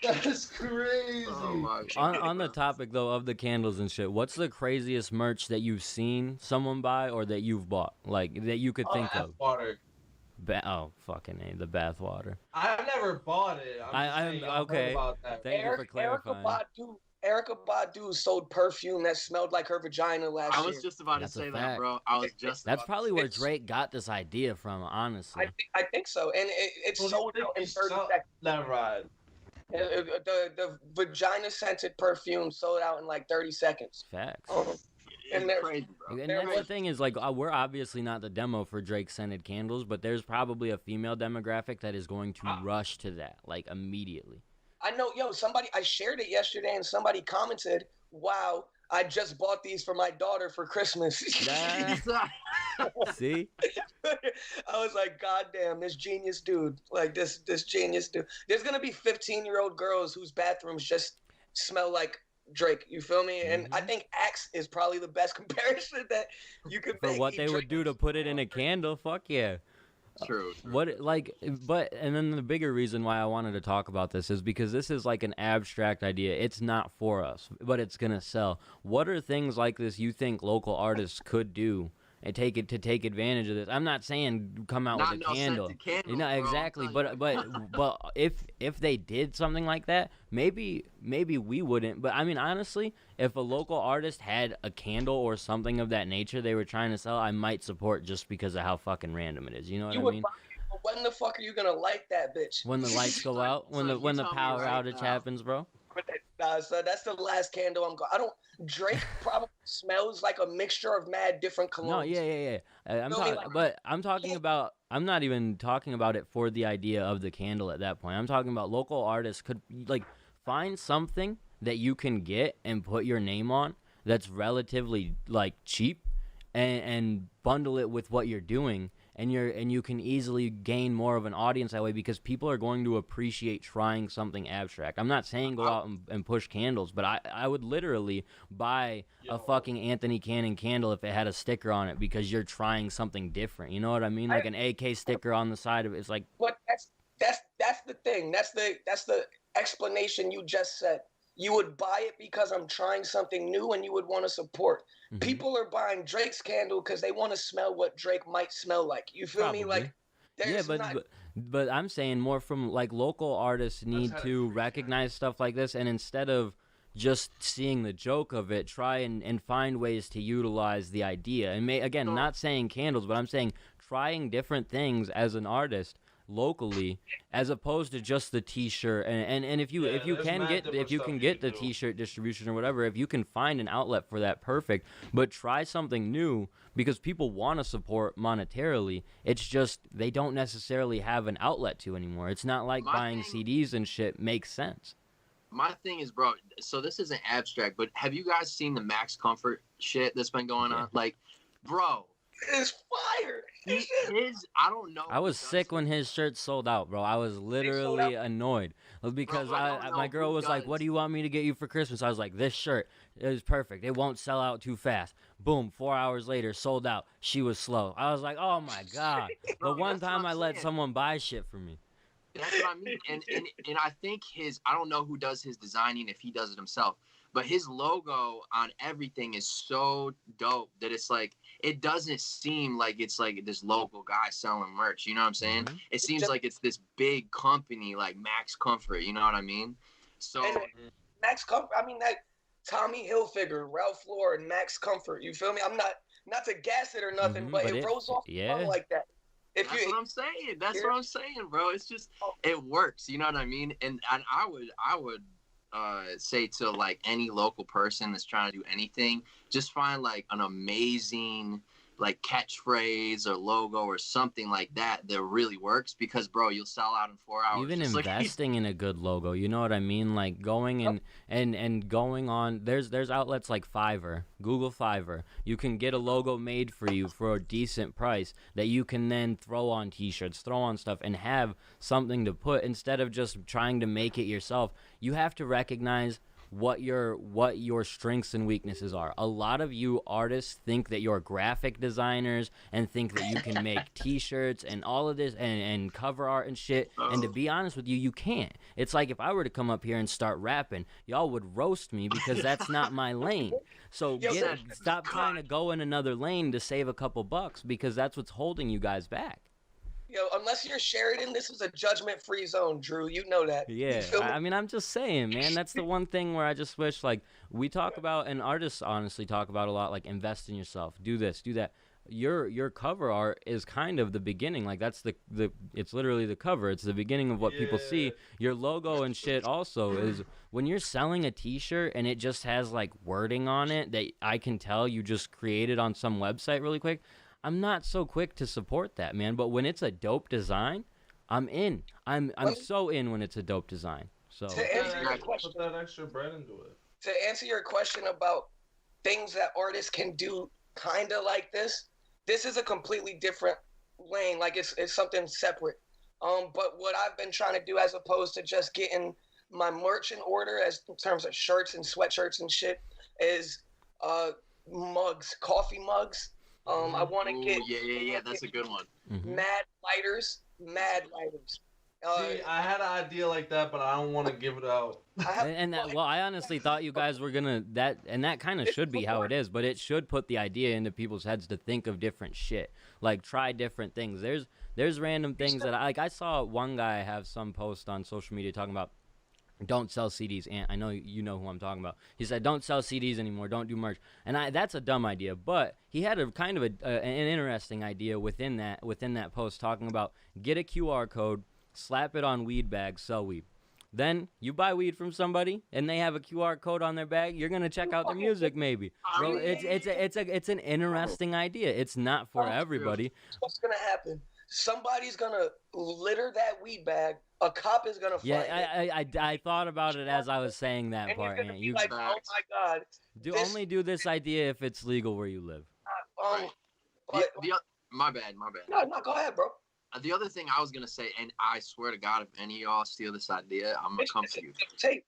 That's crazy. Oh my God. on the topic though of the candles and shit, what's the craziest merch that you've seen someone buy or that you've bought, like that you could think of? Water. Oh, fucking A, the bath water. I never bought it. I'm just saying, I've heard okay. about that. Thank you for clarifying. Erica Badu sold perfume that smelled like her vagina last I year. was just about That's to a say fact. that, bro. I was just. That's about probably to where It's- Drake got this idea from, honestly. I think so, and it's Well, sold you out in think 30 so- seconds. That right. The vagina scented perfume sold out in like 30 seconds. Facts. And It's they're- crazy, bro. And that's the thing is, like, we're obviously not the demo for Drake scented candles, but there's probably a female demographic that is going to rush to that, like, immediately. I know, I shared it yesterday and somebody commented, wow, I just bought these for my daughter for Christmas. Nah. See? I was like, God damn, this genius dude. Like, this genius dude. There's going to be 15-year-old girls whose bathrooms just smell like Drake. You feel me? And I think Axe is probably the best comparison that you could For make. what they would Drake do to put it in a candle, fuck yeah. True. What, like, and then the bigger reason why I wanted to talk about this is because this is like an abstract idea. It's not for us, but it's gonna sell. What are things like this you think local artists could do and take advantage of this? I'm not saying come out with a candle. Candles, No, bro. exactly. But if they did something like that, maybe we wouldn't. But I mean, honestly, if a local artist had a candle or something of that nature they were trying to sell, I might support just because of how fucking random it is. You know what I mean? buy it, but when the fuck are you going to light that bitch? When the lights go out, when So the you tell me power right outage now. happens, bro. Nah, so that's the last candle I'm going. Drake probably smells like a mixture of mad different colognes. No, yeah. I'm not even talking about it for the idea of the candle at that point. I'm talking about local artists could like find something that you can get and put your name on that's relatively like cheap, and bundle it with what you're doing. And you can easily gain more of an audience that way because people are going to appreciate trying something abstract. I'm not saying go out and push candles, but I would literally buy a fucking Anthony Cannon candle if it had a sticker on it because you're trying something different. You know what I mean? Like an AK sticker on the side of it. It's like, But that's the thing. That's the explanation you just said. You would buy it because I'm trying something new and you would want to support. mhm. People are buying Drake's candle because they want to smell what Drake might smell like. You feel me? Probably. Like, Yeah, there's but, not, but I'm saying more from like local artists need how to to appreciate recognize stuff like this, and instead of just seeing the joke of it, try and find ways to utilize the idea. And again, not saying candles, but I'm saying trying different things as an artist locally, as opposed to just the t-shirt. And if you can get the t-shirt distribution or whatever, if you can find an outlet for that, perfect. But try something new, because people want to support monetarily. It's just they don't necessarily have an outlet to anymore. It's not like buying CDs and shit makes sense. My thing is, bro, so this isn't abstract, but have you guys seen the Max Comfort shit that's been going on? Like, bro, it's fire. I don't know. I was sick when his shirt sold out, bro. I was literally annoyed because my girl was like, "What do you want me to get you for Christmas?" I was like, "This shirt is perfect. It won't sell out too fast." Boom, 4 hours later, sold out. She was slow. I was like, "Oh my god!" Bro, the one time I let someone buy shit for me. That's what I mean. And I think I don't know who does his designing, if he does it himself, but his logo on everything is so dope that it's like, it doesn't seem like it's like this local guy selling merch. You know what I'm saying? Mm-hmm. It seems like it's this big company like Max Comfort. You know what I mean? So Max Comfort, I mean, that Tommy Hilfiger, Ralph Lauren, Max Comfort. You feel me? I'm not to gas it or nothing, but it rolls off the tongue like that. That's what I'm saying. That's what I'm saying, bro. It's just, it works. You know what I mean? And I would say to like any local person that's trying to do anything, just find like an amazing like catchphrase or logo or something like that really works, because bro, you'll sell out in 4 hours. Even investing in a good logo, you know what I mean? Like going and going on, there's outlets like Fiverr, Google Fiverr. You can get a logo made for you for a decent price that you can then throw on t-shirts, throw on stuff, and have something to put instead of just trying to make it yourself. You have to recognize what your strengths and weaknesses are. A lot of you artists think that you're graphic designers and think that you can make t-shirts and all of this and cover art and shit. And to be honest with you, you can't. It's like if I were to come up here and start rapping, y'all would roast me because that's not my lane. So stop trying to go in another lane to save a couple bucks, because that's what's holding you guys back. Yo, unless you're Sheridan, this is a judgment-free zone, Drew. You know that. Yeah, I mean, I'm just saying, man. That's the one thing where I just wish, like, we talk about, and artists honestly talk about a lot, like, invest in yourself, do this, do that. Your cover art is kind of the beginning. Like, that's it's literally the cover. It's the beginning of what people see. Your logo and shit also is, when you're selling a t-shirt and it just has, like, wording on it that I can tell you just created on some website really quick, I'm not so quick to support that, man. But when it's a dope design, I'm in. I'm so in when it's a dope design. So to answer your question, put that extra bread into it. To answer your question about things that artists can do kind of like this is a completely different lane. Like it's something separate. But what I've been trying to do, as opposed to just getting my merch in order, as in terms of shirts and sweatshirts and shit, is mugs, coffee mugs. I want to get that's a good one. Mad lighters. See, I had an idea like that, but I don't want to give it out. I honestly thought you guys were gonna that kind of should be how it is, but it should put the idea into people's heads to think of different shit, like try different things. There's random things that I saw one guy have some post on social media talking about, don't sell CDs. And I know you know who I'm talking about. He said, don't sell CDs anymore. Don't do merch. And that's a dumb idea. But he had a kind of an interesting idea within that post, talking about get a QR code, slap it on weed bags, sell weed. Then you buy weed from somebody and they have a QR code on their bag. You're gonna check out their music, maybe. Bro, it's an interesting idea. It's not for everybody. What's gonna happen? Somebody's gonna litter that weed bag. A cop is gonna find it. I thought about it as I was saying that and part. You're gonna be like, oh my god. Only do this idea if it's legal where you live. My bad. No, go ahead, bro. The other thing I was gonna say, and I swear to God, if any of y'all steal this idea, I'm gonna come for you.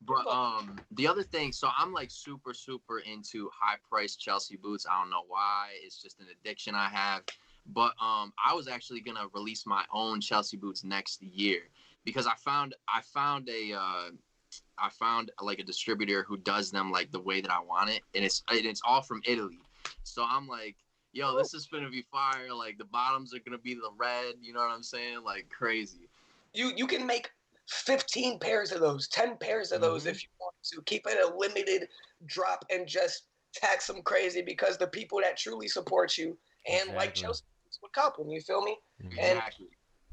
But the other thing, so I'm like super into high priced Chelsea boots. I don't know why. It's just an addiction I have. But I was actually gonna release my own Chelsea boots next year, because I found like a distributor who does them like the way that I want it, and it's all from Italy. So I'm like, yo, this is gonna be fire. Like the bottoms are gonna be the red. You know what I'm saying? Like crazy. You can make 15 pairs of those, 10 pairs of those if you want to. Keep it a limited drop and just tax them crazy because the people that truly support you and like Chelsea would cop them. You feel me? Exactly. And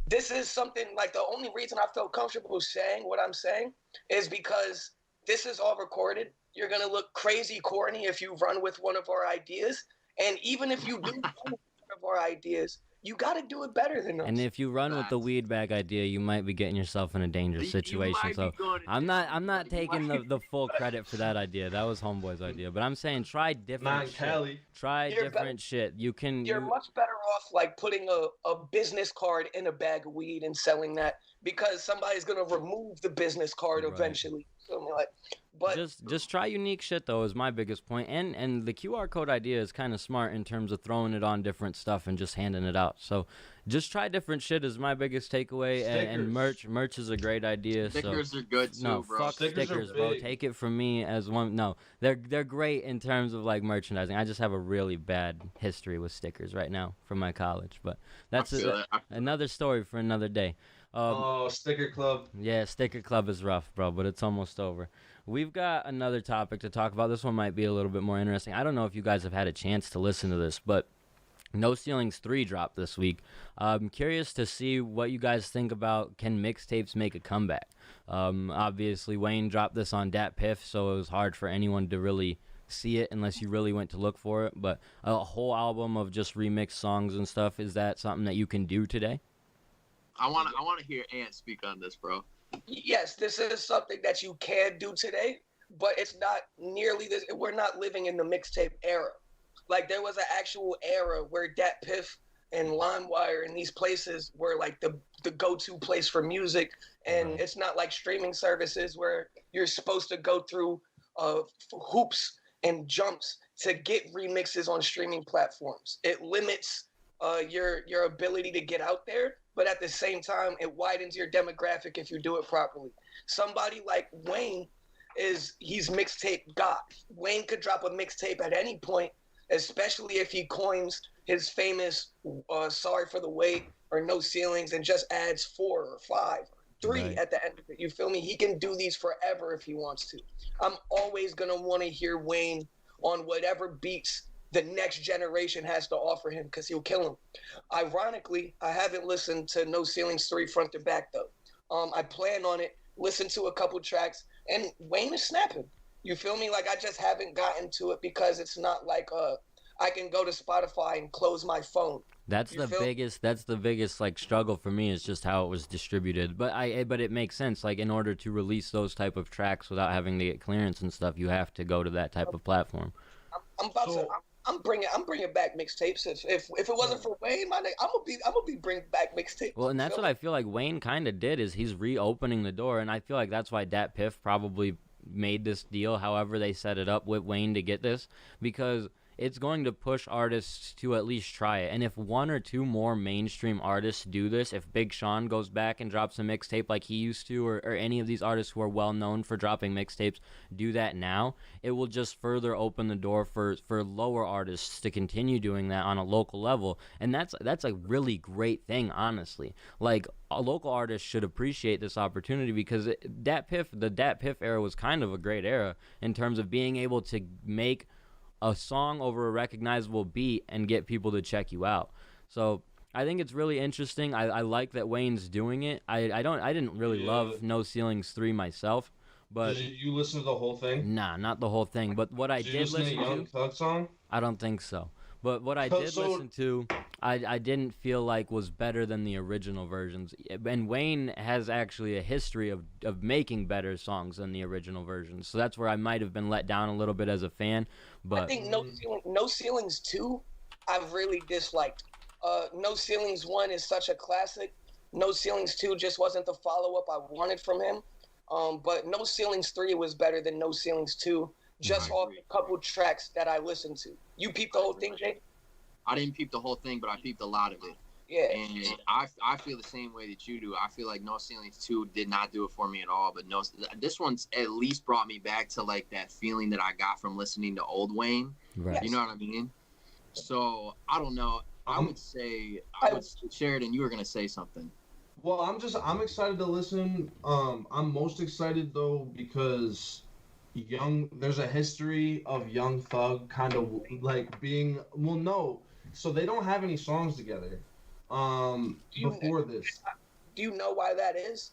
this is something like the only reason I felt comfortable saying what I'm saying is because this is all recorded. You're going to look crazy corny if you run with one of our ideas. And even if you do run with one of our ideas, you got to do it better than us. And if you run with the weed bag idea, you might be getting yourself in a dangerous situation. So I'm not taking the full credit for that idea. That was Homeboy's idea. But I'm saying try different shit. Try different shit. You're much better off like putting a business card in a bag of weed and selling that because somebody's gonna remove the business card eventually. But just try unique shit though is my biggest point. And the QR code idea is kind of smart in terms of throwing it on different stuff and just handing it out. So just try different shit is my biggest takeaway. And merch is a great idea. Stickers are good too, no, bro. fuck stickers, bro. Take it from me as one. No, they're great in terms of like merchandising. I just have a really bad history with stickers right now from my college, but that's another story for another day. Sticker Club. Yeah, Sticker Club is rough, bro, but it's almost over. We've got another topic to talk about. This one might be a little bit more interesting. I don't know if you guys have had a chance to listen to this, but No Ceilings 3 dropped this week. I'm curious to see what you guys think about can mixtapes make a comeback. Obviously, Wayne dropped this on Dat Piff, so it was hard for anyone to really see it unless you really went to look for it. But a whole album of just remixed songs and stuff, is that something that you can do today? I want to hear Ant speak on this, bro. Yes, this is something that you can do today, but it's not nearly this. We're not living in the mixtape era. Like there was an actual era where Dat Piff and LimeWire and these places were like the go-to place for music, and it's not like streaming services where you're supposed to go through hoops and jumps to get remixes on streaming platforms. It limits your ability to get out there, but at the same time, it widens your demographic if you do it properly. Somebody like Wayne he's mixtape God. Wayne could drop a mixtape at any point, especially if he coins his famous Sorry for the Wait or No Ceilings and just adds 4 or 5 or 3 at the end of it. You feel me? He can do these forever if he wants to. I'm always going to want to hear Wayne on whatever beats the next generation has to offer him because he'll kill him. Ironically, I haven't listened to No Ceilings 3 front to back, though. I plan on it, listen to a couple tracks, and Wayne is snapping. You feel me? Like, I just haven't gotten to it because it's not like I can go to Spotify and close my phone. That's the biggest like struggle for me is just how it was distributed. But it makes sense. Like in order to release those type of tracks without having to get clearance and stuff, you have to go to that type of platform. I'm bringing back mixtapes. If it wasn't for Wayne, I'm gonna be bringing back mixtapes. Well, and that's what I feel like Wayne kind of did is he's reopening the door, and I feel like that's why Dat Piff probably made this deal. However, they set it up with Wayne to get this because it's going to push artists to at least try it. And if 1 or 2 more mainstream artists do this, if Big Sean goes back and drops a mixtape like he used to, or any of these artists who are well known for dropping mixtapes do that now, it will just further open the door for lower artists to continue doing that on a local level. And that's a really great thing, honestly. Like, a local artist should appreciate this opportunity because the Dat Piff era was kind of a great era in terms of being able to make a song over a recognizable beat and get people to check you out. So I think it's really interesting. I like that Wayne's doing it. I didn't really love No Ceilings 3 myself, but did you listen to the whole thing? Nah, not the whole thing. But what I did listen to Young Thug song? I don't think so. But what I did listen to, I didn't feel like was better than the original versions. And Wayne has actually a history of making better songs than the original versions. So that's where I might have been let down a little bit as a fan. But I think No Ceilings 2, I've really disliked. No Ceilings 1 is such a classic. No Ceilings 2 just wasn't the follow-up I wanted from him. But No Ceilings 3 was better than No Ceilings 2. Just off a couple tracks that I listened to. You peeped the whole thing, Jay? I didn't peep the whole thing, but I peeped a lot of it. Yeah. And I feel the same way that you do. I feel like No Ceilings 2 did not do it for me at all, but this one's at least brought me back to like that feeling that I got from listening to old Wayne. Right. You know what I mean? So, I don't know. I would say Sheridan, you were going to say something. Well, I'm excited to listen. I'm most excited though because there's a history of Young Thug kind of like being, well, no, so they don't have any songs together before this. Do you know why that is?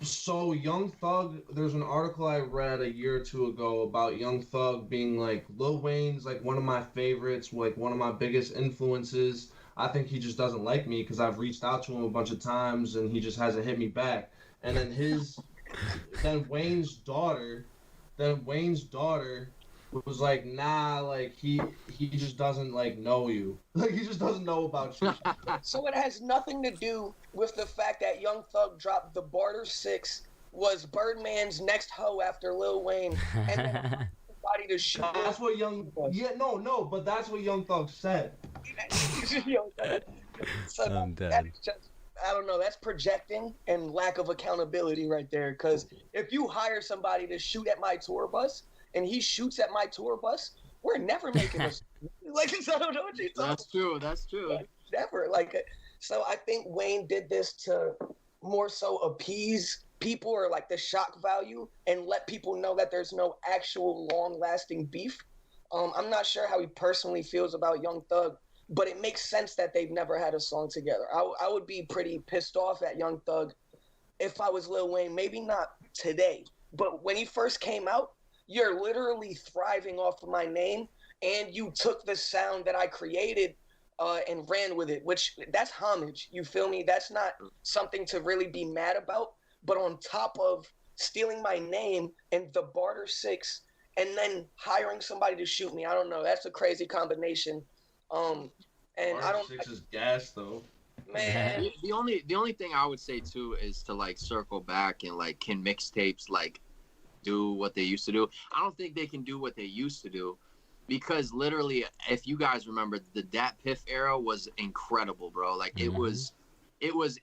So Young Thug, there's an article I read a year or two ago about Young Thug being like, Lil Wayne's like one of my favorites, like one of my biggest influences. I think he just doesn't like me because I've reached out to him a bunch of times and he just hasn't hit me back. And then then Wayne's daughter was like, nah, like he just doesn't like know you. Like he just doesn't know about you. So it has nothing to do with the fact that Young Thug dropped the Barter 6 was Birdman's next hoe after Lil Wayne and then somebody to shoot. That's what but that's what Young Thug said. So I'm dead. that's just, I don't know, that's projecting and lack of accountability right there. Because if you hire somebody to shoot at my tour bus and he shoots at my tour bus, we're never making this. Like, I don't know what you're talking. That's true. Never. So I think Wayne did this to more so appease people or like the shock value and let people know that there's no actual long-lasting beef. I'm not sure how he personally feels about Young Thug, but it makes sense that they've never had a song together. I would be pretty pissed off at Young Thug if I was Lil Wayne. Maybe not today, but when he first came out, you're literally thriving off of my name, and you took the sound that I created and ran with it, which that's homage. You feel me? That's not something to really be mad about. But on top of stealing my name and the Barter 6, and then hiring somebody to shoot me, I don't know. That's a crazy combination. And Barter I don't. 6 is gas though. Man, The only thing I would say too is to like circle back and like, can mixtapes like do what they used to do? I don't think they can do what they used to do, because literally, if you guys remember, the Dat Piff era was incredible, bro. Like it was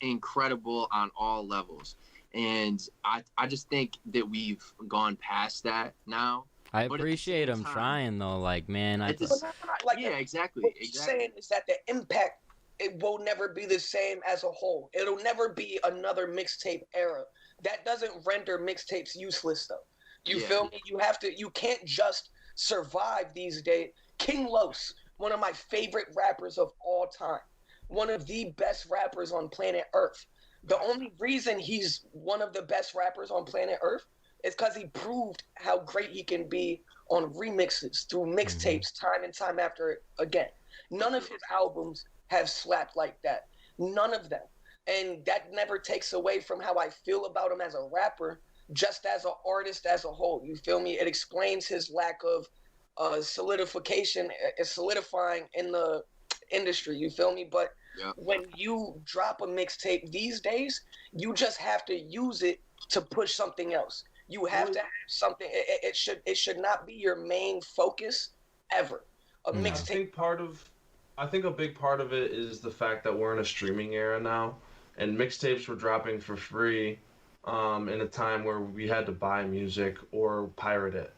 incredible on all levels, and I just think that we've gone past that now. I appreciate him trying though, like, man. Exactly. What you're saying is that the impact, it will never be the same as a whole. It'll never be another mixtape era. That doesn't render mixtapes useless though. You feel me? You can't just survive these days. King Los, one of my favorite rappers of all time, one of the best rappers on planet Earth. The only reason he's one of the best rappers on planet Earth is because he proved how great he can be on remixes through mixtapes time and time after again. None of his albums have slapped like that. None of them. And that never takes away from how I feel about him as a rapper, just as an artist as a whole. You feel me? It explains his lack of solidifying in the industry. You feel me? But when you drop a mixtape these days, you just have to use it to push something else. You have to have something. It should not be your main focus ever. A mixtape. I think a big part of it is the fact that we're in a streaming era now, and mixtapes were dropping for free in a time where we had to buy music or pirate it.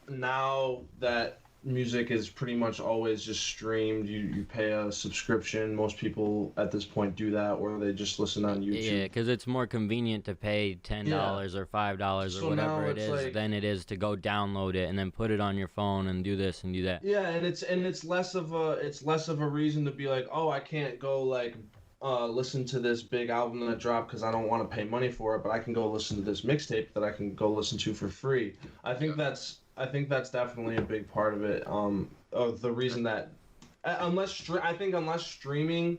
Now that music is pretty much always just streamed, you pay a subscription. Most people at this point do that, or they just listen on YouTube. Yeah, because it's more convenient to pay $10 or $5 or whatever it is than it is to go download it and then put it on your phone and do this and do that. Yeah, and it's less of a reason to be like, oh, I can't go like listen to this big album that dropped because I don't want to pay money for it, but I can go listen to this mixtape that I can go listen to for free. I think that's definitely a big part of it. Of the reason that unless streaming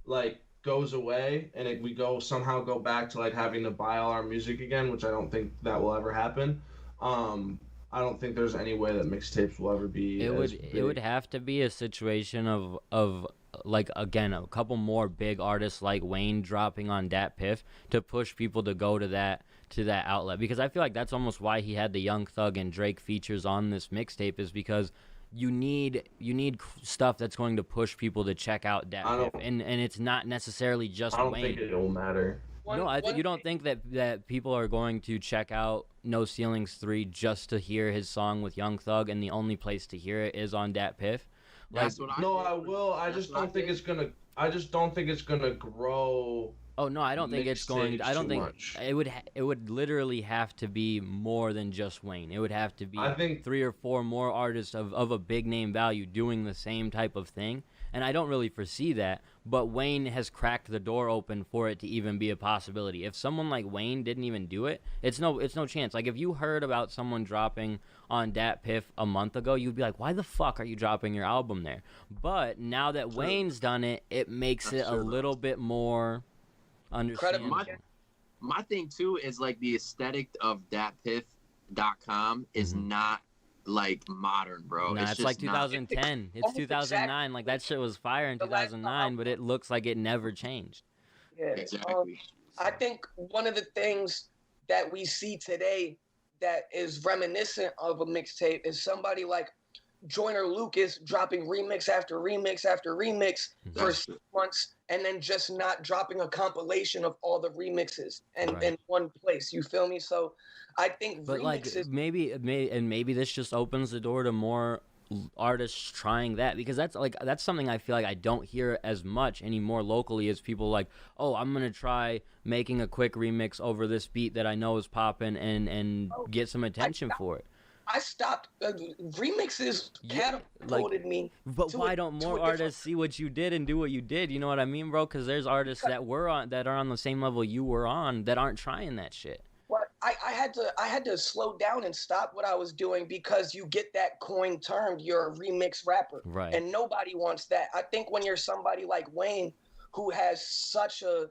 like goes away and we somehow go back to like having to buy all our music again, which I don't think that will ever happen. I don't think there's any way that mixtapes will ever be. It would have to be a situation of like, again, a couple more big artists like Wayne dropping on Dat Piff to push people to go to that outlet, because I feel like that's almost why he had the Young Thug and Drake features on this mixtape, is because you need stuff that's going to push people to check out Dat Piff, and it's not necessarily just Wayne. I don't think it'll matter. You don't think that people are going to check out No Ceilings 3 just to hear his song with Young Thug, and the only place to hear it is on Dat Piff? I will. I just don't think it's gonna grow Oh no, I don't think it's going. I don't think much. it would. It would literally have to be more than just Wayne. It would have to be I think 3 or 4 more artists of a big name value doing the same type of thing. And I don't really foresee that. But Wayne has cracked the door open for it to even be a possibility. If someone like Wayne didn't even do it, it's no chance. Like if you heard about someone dropping on Dat Piff a month ago, you'd be like, why the fuck are you dropping your album there? But now that Wayne's done it, it makes it a little bit more understandable. My thing too is like the aesthetic of datpiff.com is not like modern, bro. Nah, it's like 2010. It's 2009. Exactly. Like that shit was fire in 2009, but it looks like it never changed. Yeah, Exactly. I think one of the things that we see today that is reminiscent of a mixtape is somebody like Joyner Lucas dropping remix after remix after remix for 6 months, and then just not dropping a compilation of all the remixes in one place. You feel me? So I think But remixes, like maybe this just opens the door to more artists trying that, because that's something I feel like I don't hear as much anymore locally, as people like, oh, I'm gonna try making a quick remix over this beat that I know is popping and get some attention for it. I stopped remixes catapulted me. But why don't more artists see what you did and do what you did? You know what I mean, bro? Because there's artists that are on the same level you were on that aren't trying that shit. Well, I had to slow down and stop what I was doing, because you get that coin term, you're a remix rapper, right? And nobody wants that. I think when you're somebody like Wayne, who has such a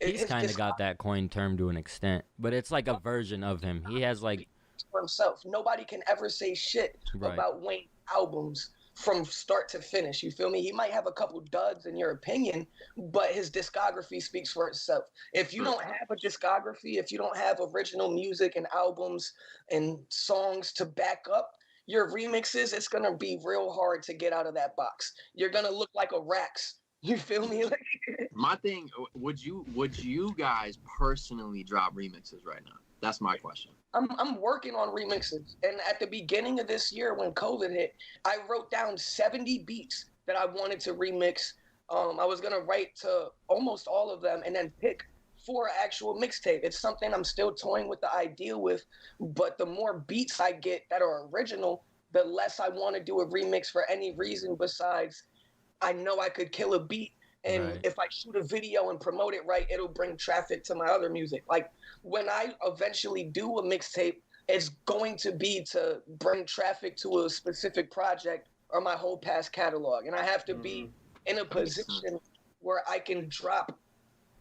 he's kind of got that coin term to an extent, but it's like a version of him. He has like for himself. Nobody can ever say shit about Wayne albums from start to finish. You feel me? He might have a couple duds in your opinion, but his discography speaks for itself. If you don't have a discography, if you don't have original music and albums and songs to back up your remixes, it's gonna be real hard to get out of that box. You're gonna look like a Rax. You feel me? My thing, would you guys personally drop remixes right now? That's my question. I'm working on remixes, and at the beginning of this year when COVID hit, I wrote down 70 beats that I wanted to remix. I was gonna write to almost all of them and then pick 4 actual mixtape. It's something I'm still toying with the idea with, but the more beats I get that are original, the less I want to do a remix for any reason besides I know I could kill a beat. And if I shoot a video and promote it right, it'll bring traffic to my other music. Like when I eventually do a mixtape, it's going to be to bring traffic to a specific project or my whole past catalog. And I have to be in a position where I can drop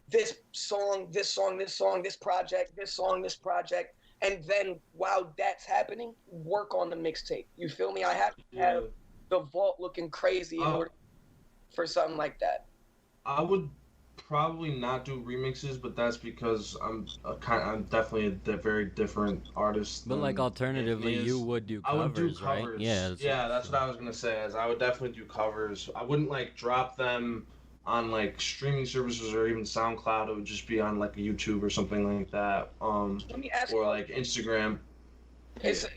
this song, this song, this song, this project, this song, this project. And then while that's happening, work on the mixtape. You feel me? I have to have the vault looking crazy in order for something like that. I would probably not do remixes, but that's because I'm definitely a very different artist. But like alternatively, you would do covers, I would do covers. Right? Yeah, that's what I was gonna say. Is I would definitely do covers. I wouldn't like drop them on like streaming services or even SoundCloud. It would just be on like a YouTube or something like that. Let me ask or like Instagram. Is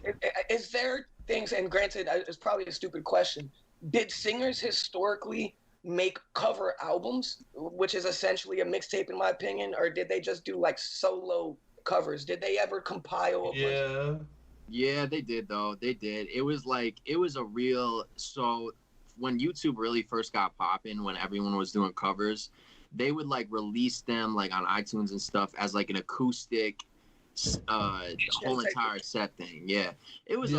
there things? And granted, it's probably a stupid question. Did singers historically make cover albums, which is essentially a mixtape in my opinion, or did they just do like solo covers? Did they ever compile Yeah, they did though. They did. It was a real, so when YouTube really first got popping, when everyone was doing covers, they would like release them like on iTunes and stuff as like an acoustic whole entire set thing. Yeah, it was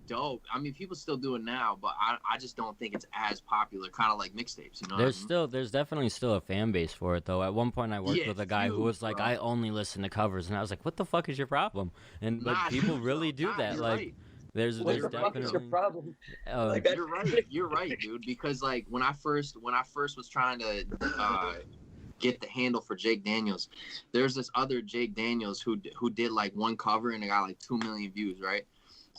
dope. I mean, people still do it now, but I just don't think it's as popular, kind of like mixtapes, you know. There's definitely still a fan base for it though. At one point I worked with a guy who was like, I only listen to covers, and I was like, what the fuck is your problem? And but people really do that. Like right. there's definitely is your problem? You're right, dude, because like when I first was trying to get the handle for Jake Daniels, there's this other Jake Daniels who did like one cover and it got like 2 million views, right?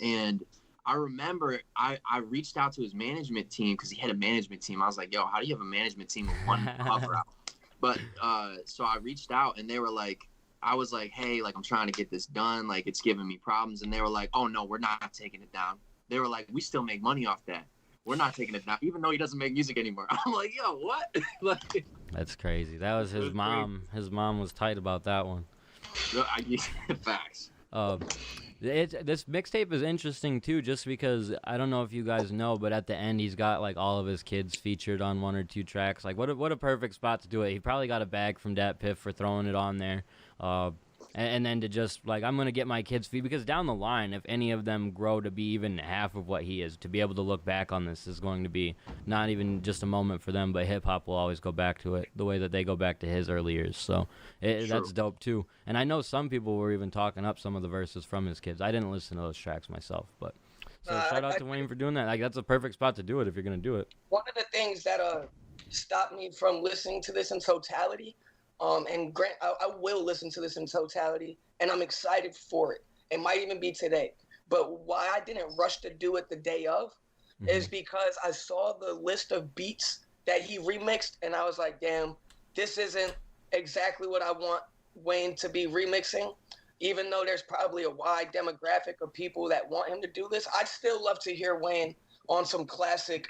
And I remember I reached out to his management team, because he had a management team. I was like, yo, how do you have a management team with one cover out? But so I reached out and they were like, I was like, hey, like I'm trying to get this done, like it's giving me problems. And they were like, oh no, we're not taking it down. They were like, we still make money off that. we're not taking it down, even though he doesn't make music anymore. I'm like, yo, what? Like, That's crazy. That was his mom. His mom was tight about that one. Facts. This mixtape is interesting too, just because I don't know if you guys know, but at the end he's got like all of his kids featured on 1 or 2 tracks. Like what a perfect spot to do it. He probably got a bag from Dat Piff for throwing it on there. And then to just like, I'm gonna get my kids feed, because down the line, if any of them grow to be even half of what he is, to be able to look back on this is going to be not even just a moment for them, but hip hop will always go back to it the way that they go back to his early years. So that's dope too. And I know some people were even talking up some of the verses from his kids. I didn't listen to those tracks myself, but so shout out to Wayne for doing that. Like, that's a perfect spot to do it if you're gonna do it. One of the things that stopped me from listening to this in totality. And Grant, I will listen to this in totality, and I'm excited for it. It might even be today. But why I didn't rush to do it the day of is because I saw the list of beats that he remixed, and I was like, damn, this isn't exactly what I want Wayne to be remixing. Even though there's probably a wide demographic of people that want him to do this, I'd still love to hear Wayne on some classic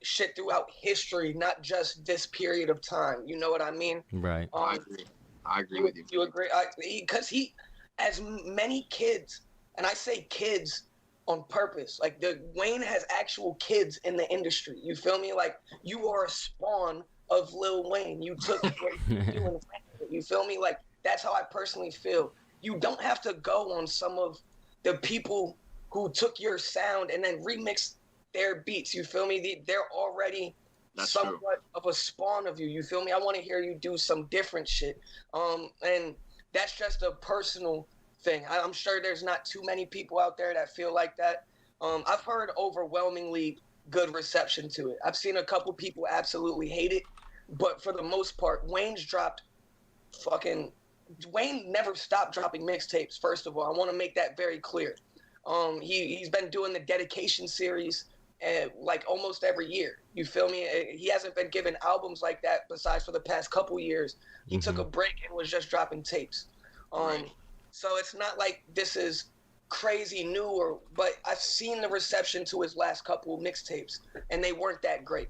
shit throughout history, not just this period of time. You know what I mean? Right. I agree with you. You agree? Because he, as many kids, and I say kids on purpose, like Wayne has actual kids in the industry. You feel me? Like, you are a spawn of Lil Wayne. You took what you doing. You feel me? Like, that's how I personally feel. You don't have to go on some of the people who took your sound and then remixed their beats. You feel me? They're already somewhat of a spawn of you. You feel me? I want to hear you do some different shit. And that's just a personal thing. I'm sure there's not too many people out there that feel like that. I've heard overwhelmingly good reception to it. I've seen a couple people absolutely hate it, but for the most part, Wayne never stopped dropping mixtapes. First of all, I want to make that very clear. He's been doing the dedication series like almost every year. You feel me? He hasn't been given albums like that besides for the past couple years. He took a break and was just dropping tapes. So it's not like this is crazy new, but I've seen the reception to his last couple of mixtapes, and they weren't that great.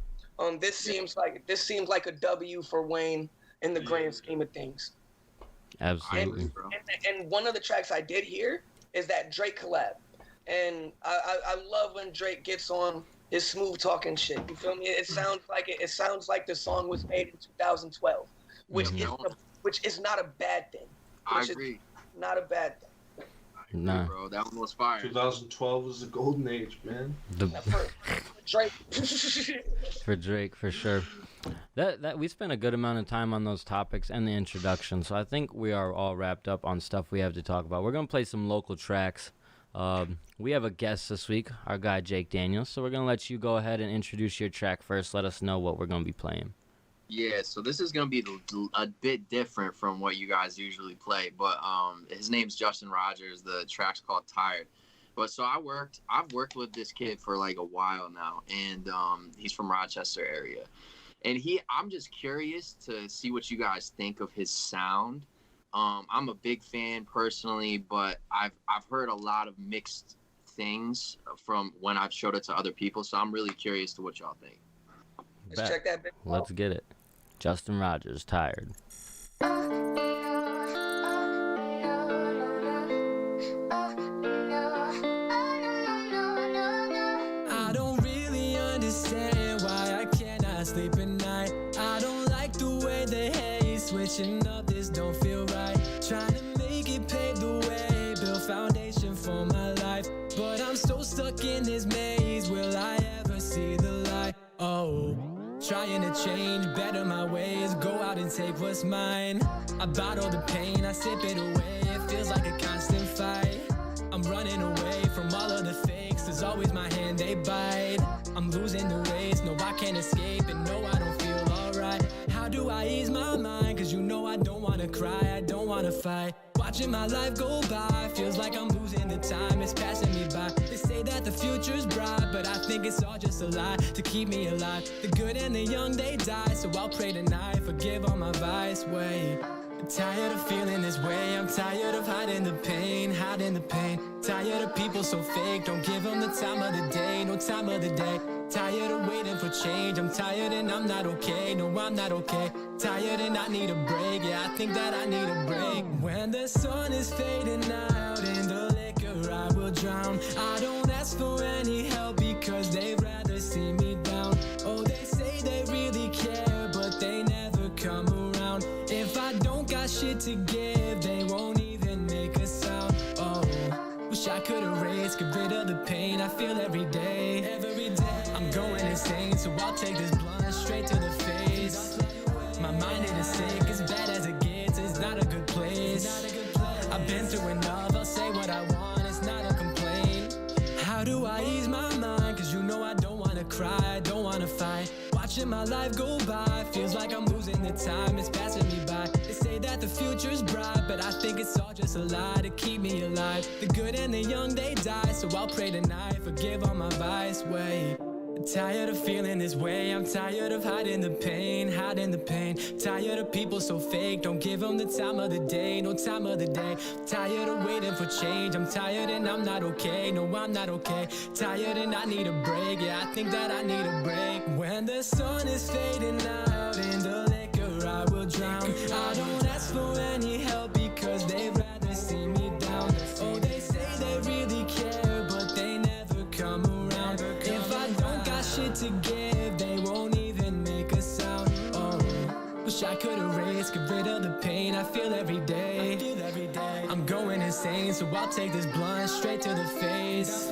This seems like a W for Wayne in the grand scheme of things. Absolutely. And one of the tracks I did hear is that Drake collab. And I love when Drake gets on his smooth talking shit. You feel me? It sounds like the song was made in 2012, which is not a bad thing. I agree. Not a bad thing. Nah, bro, that one was fire. 2012 was the golden age, man. For Drake. For Drake, for sure. That we spent a good amount of time on those topics and the introduction, so I think we are all wrapped up on stuff we have to talk about. We're gonna play some local tracks. We have a guest this week, our guy Jake Daniels, so we're going to let you go ahead and introduce your track first. Let us know what we're going to be playing. Yeah, so this is going to be a bit different from what you guys usually play, but his name's Justin Rogers. The track's called Tired. But so I've worked with this kid for like a while now, and he's from Rochester area. And I'm just curious to see what you guys think of his sound. I'm a big fan personally, but I've heard a lot of mixed things from when I've showed it to other people, so I'm really curious to what y'all think. Let's check that bit. Let's get it. Justin Rogers, Tired. I don't really understand why I cannot sleep at night. I don't like the way the haze switching up. This don't feel right. Trying to make it pave the way, build foundation for my life, but I'm so stuck in this maze. Will I ever see the light? Oh, trying to change, better my ways, go out and take what's mine. I bottle the pain, I sip it away. It feels like a constant fight. I'm running away from all of the fakes. There's always my hand they bite. I'm losing the race, no I can't escape, and no I don't feel alright. How do I ease my mind? Cause you know I don't wanna cry, I don't wanna fight. Watching my life go by, feels like I'm losing the time, it's passing me by. They say that the future's bright, but I think it's all just a lie to keep me alive. The good and the young, they die, so I'll pray tonight, forgive all my vice. Wait, I'm tired of feeling this way, I'm tired of hiding the pain, tired of people so fake, don't give them the time of the day, no time of the day. Tired of waiting for change. I'm tired and I'm not okay. No, I'm not okay. Tired and I need a break. Yeah, I think that I need a break. When the sun is fading out in the liquor, I will drown. I don't ask for any help because they'd rather see me down. Oh, they say they really care, but they never come around. If I don't got shit to give, they won't even make a sound. Oh, wish I could erase, get rid of the pain I feel every day. Every day I'm going insane, so I'll take this blunt straight to the face. My mind it is sick, as bad as it gets, it's not a good place. I've been through enough, I'll say what I want, it's not a complaint. How do I ease my mind? Cause you know I don't wanna cry, I don't wanna fight. Watching my life go by, feels like I'm losing the time, it's passing me by. They say that the future's bright, but I think it's all just a lie to keep me alive. The good and the young, they die, so I'll pray tonight, forgive all my vice. Wait, tired of feeling this way, I'm tired of hiding the pain, hiding the pain. Tired of people so fake, don't give them the time of the day, no time of the day. Tired of waiting for change, I'm tired and I'm not okay, no I'm not okay. Tired and I need a break, yeah I think that I need a break. When the sun is fading out in the liquor, I will drown. I don't ask for any help because they'd rather see me down. Oh, they say they really care, but they never come around. If I don't got shit to give, they won't even make a sound. Oh, wish I could erase, get rid of the pain I feel every day. I'm going insane, so I'll take this blunt straight to the face.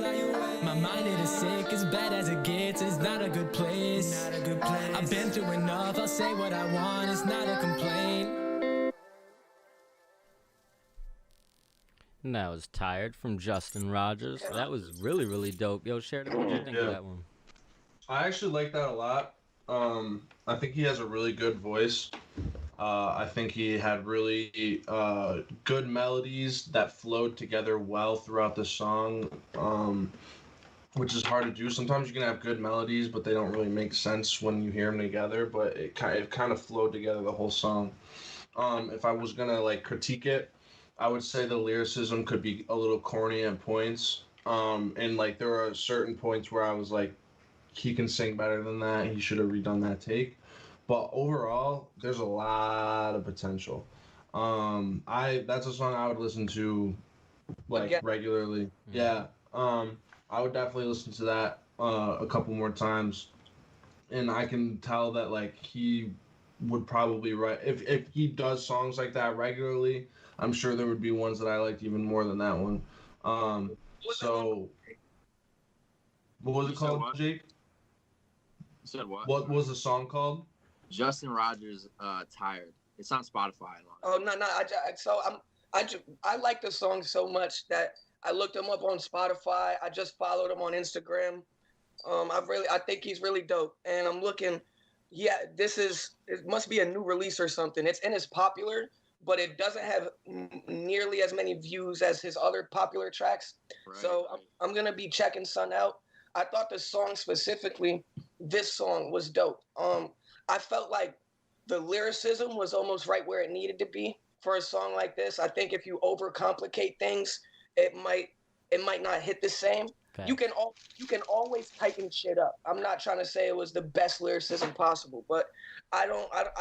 My mind it is sick, as bad as it gets, it's not a good place. I've been through enough, I'll say what I want, it's not a complaint. And that was Tired from Justin Rogers. That was really, really dope. Yo, Sheridan, what did you think of that one? I actually like that a lot. I think he has a really good voice. I think he had really good melodies that flowed together well throughout the song, which is hard to do. Sometimes you can have good melodies, but they don't really make sense when you hear them together, but it kind of flowed together the whole song. If I was going to like critique it, I would say the lyricism could be a little corny at points. And like there are certain points where I was like, he can sing better than that. He should have redone that take. But overall, there's a lot of potential. That's a song I would listen to like regularly. Mm-hmm. Yeah. I would definitely listen to that a couple more times. And I can tell that like he would probably write if he does songs like that regularly, I'm sure there would be ones that I liked even more than that one. So what was it called, Jake? You said what? What was the song called? Justin Rogers, Tired. It's on Spotify. Oh no! I like the song so much that I looked him up on Spotify. I just followed him on Instagram. I think he's really dope, and I'm looking. Yeah, it must be a new release or something. It's popular, but it doesn't have nearly as many views as his other popular tracks. Right. So I'm gonna be checking Sun out. I thought the song specifically, this song was dope. I felt like the lyricism was almost right where it needed to be for a song like this. I think if you overcomplicate things, it might not hit the same. Okay. You can always tighten shit up. I'm not trying to say it was the best lyricism possible, but I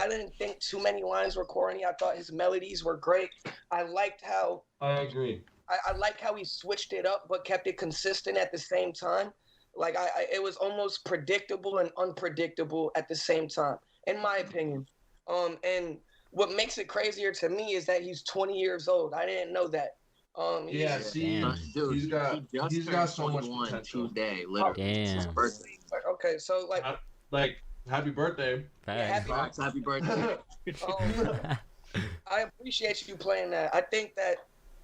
didn't think too many lines were corny. I thought his melodies were great. I liked how I agree. I liked how he switched it up but kept it consistent at the same time. Like it was almost predictable and unpredictable at the same time, in my opinion. And what makes it crazier to me is that he's 20 years old. I didn't know that. Dude, he's got so much potential. Today, literally. Damn. It's his birthday. Okay, so happy birthday. Happy birthday. I appreciate you playing that. I think that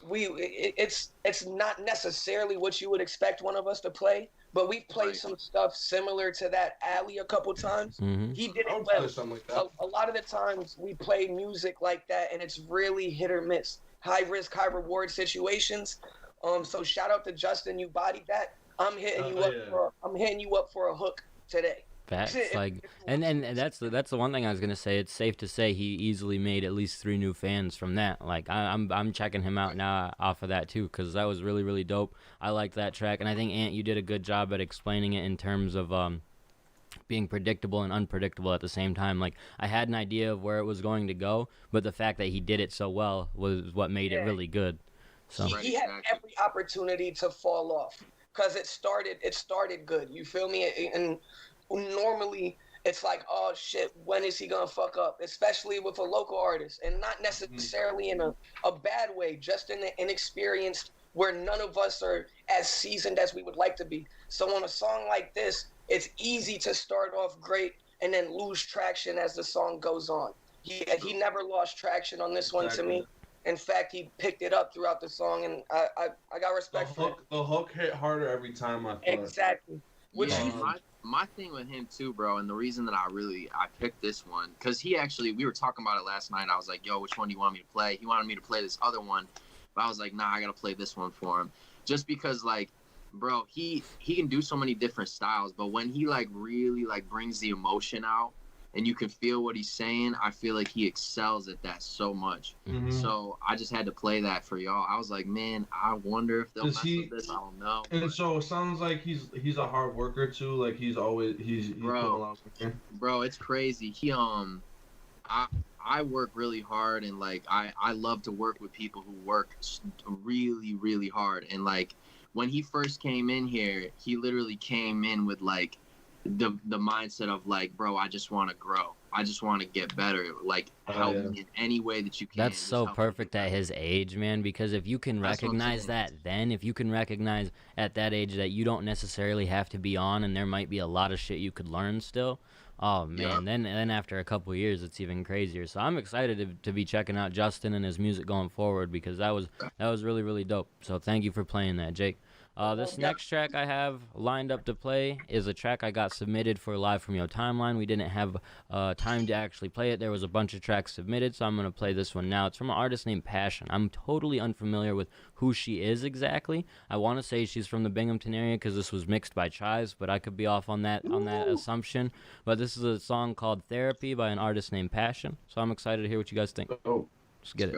it's not necessarily what you would expect one of us to play, but we've played some stuff similar to that alley a couple times. Mm-hmm. He did it well. Like that. A lot of the times we play music like that, and it's really hit or miss. High risk, high reward situations. So shout out to Justin, you bodied that. I'm hitting you up for a hook today. Facts, like, and that's the one thing I was gonna say. It's safe to say he easily made at least 3 new fans from that. Like I'm checking him out now off of that too, because that was really, really dope. I liked that track, and I think Ant, you did a good job at explaining it in terms of being predictable and unpredictable at the same time. Like, I had an idea of where it was going to go, but the fact that he did it so well was what made it really good. So he had every opportunity to fall off because it started good. You feel me? And normally it's like, oh shit, when is he gonna fuck up? Especially with a local artist, and not necessarily in a bad way, just in the inexperienced, where none of us are as seasoned as we would like to be. So on a song like this, it's easy to start off great and then lose traction as the song goes on. He never lost traction on this one to me. In fact, he picked it up throughout the song, and I got respect for it. The hook hit harder every time, I thought. Exactly. Which my thing with him too, bro, and the reason that I picked this one, because we were talking about it last night. I was like, yo, which one do you want me to play? He wanted me to play this other one, but I was like, nah, I gotta play this one for him, just because, like, bro, he can do so many different styles, but when he like really like brings the emotion out and you can feel what he's saying, I feel like he excels at that so much. So I just had to play that for y'all. I was like, man, I wonder if they'll mess with this. I don't know. And so it sounds like he's a hard worker too. Like he's putting a lot of work in. Bro, it's crazy. He I work really hard, and like I love to work with people who work really, really hard. And like when he first came in here, he literally came in with like the mindset of like, bro, I just want to grow. I just want to get better. Like, help me in any way that you can. That's so perfect at his age, man, because if you can recognize that then, if you can recognize at that age that you don't necessarily have to be on and there might be a lot of shit you could learn still, oh, man, then after a couple of years, it's even crazier. So I'm excited to be checking out Justin and his music going forward, because that was really, really dope. So thank you for playing that, Jake. This next track I have lined up to play is a track I got submitted for Live From Your Timeline. We didn't have time to actually play it. There was a bunch of tracks submitted, so I'm going to play this one now. It's from an artist named Passion. I'm totally unfamiliar with who she is exactly. I want to say she's from the Binghamton area because this was mixed by Chives, but I could be off on that assumption. But this is a song called Therapy by an artist named Passion, so I'm excited to hear what you guys think. Let's get it.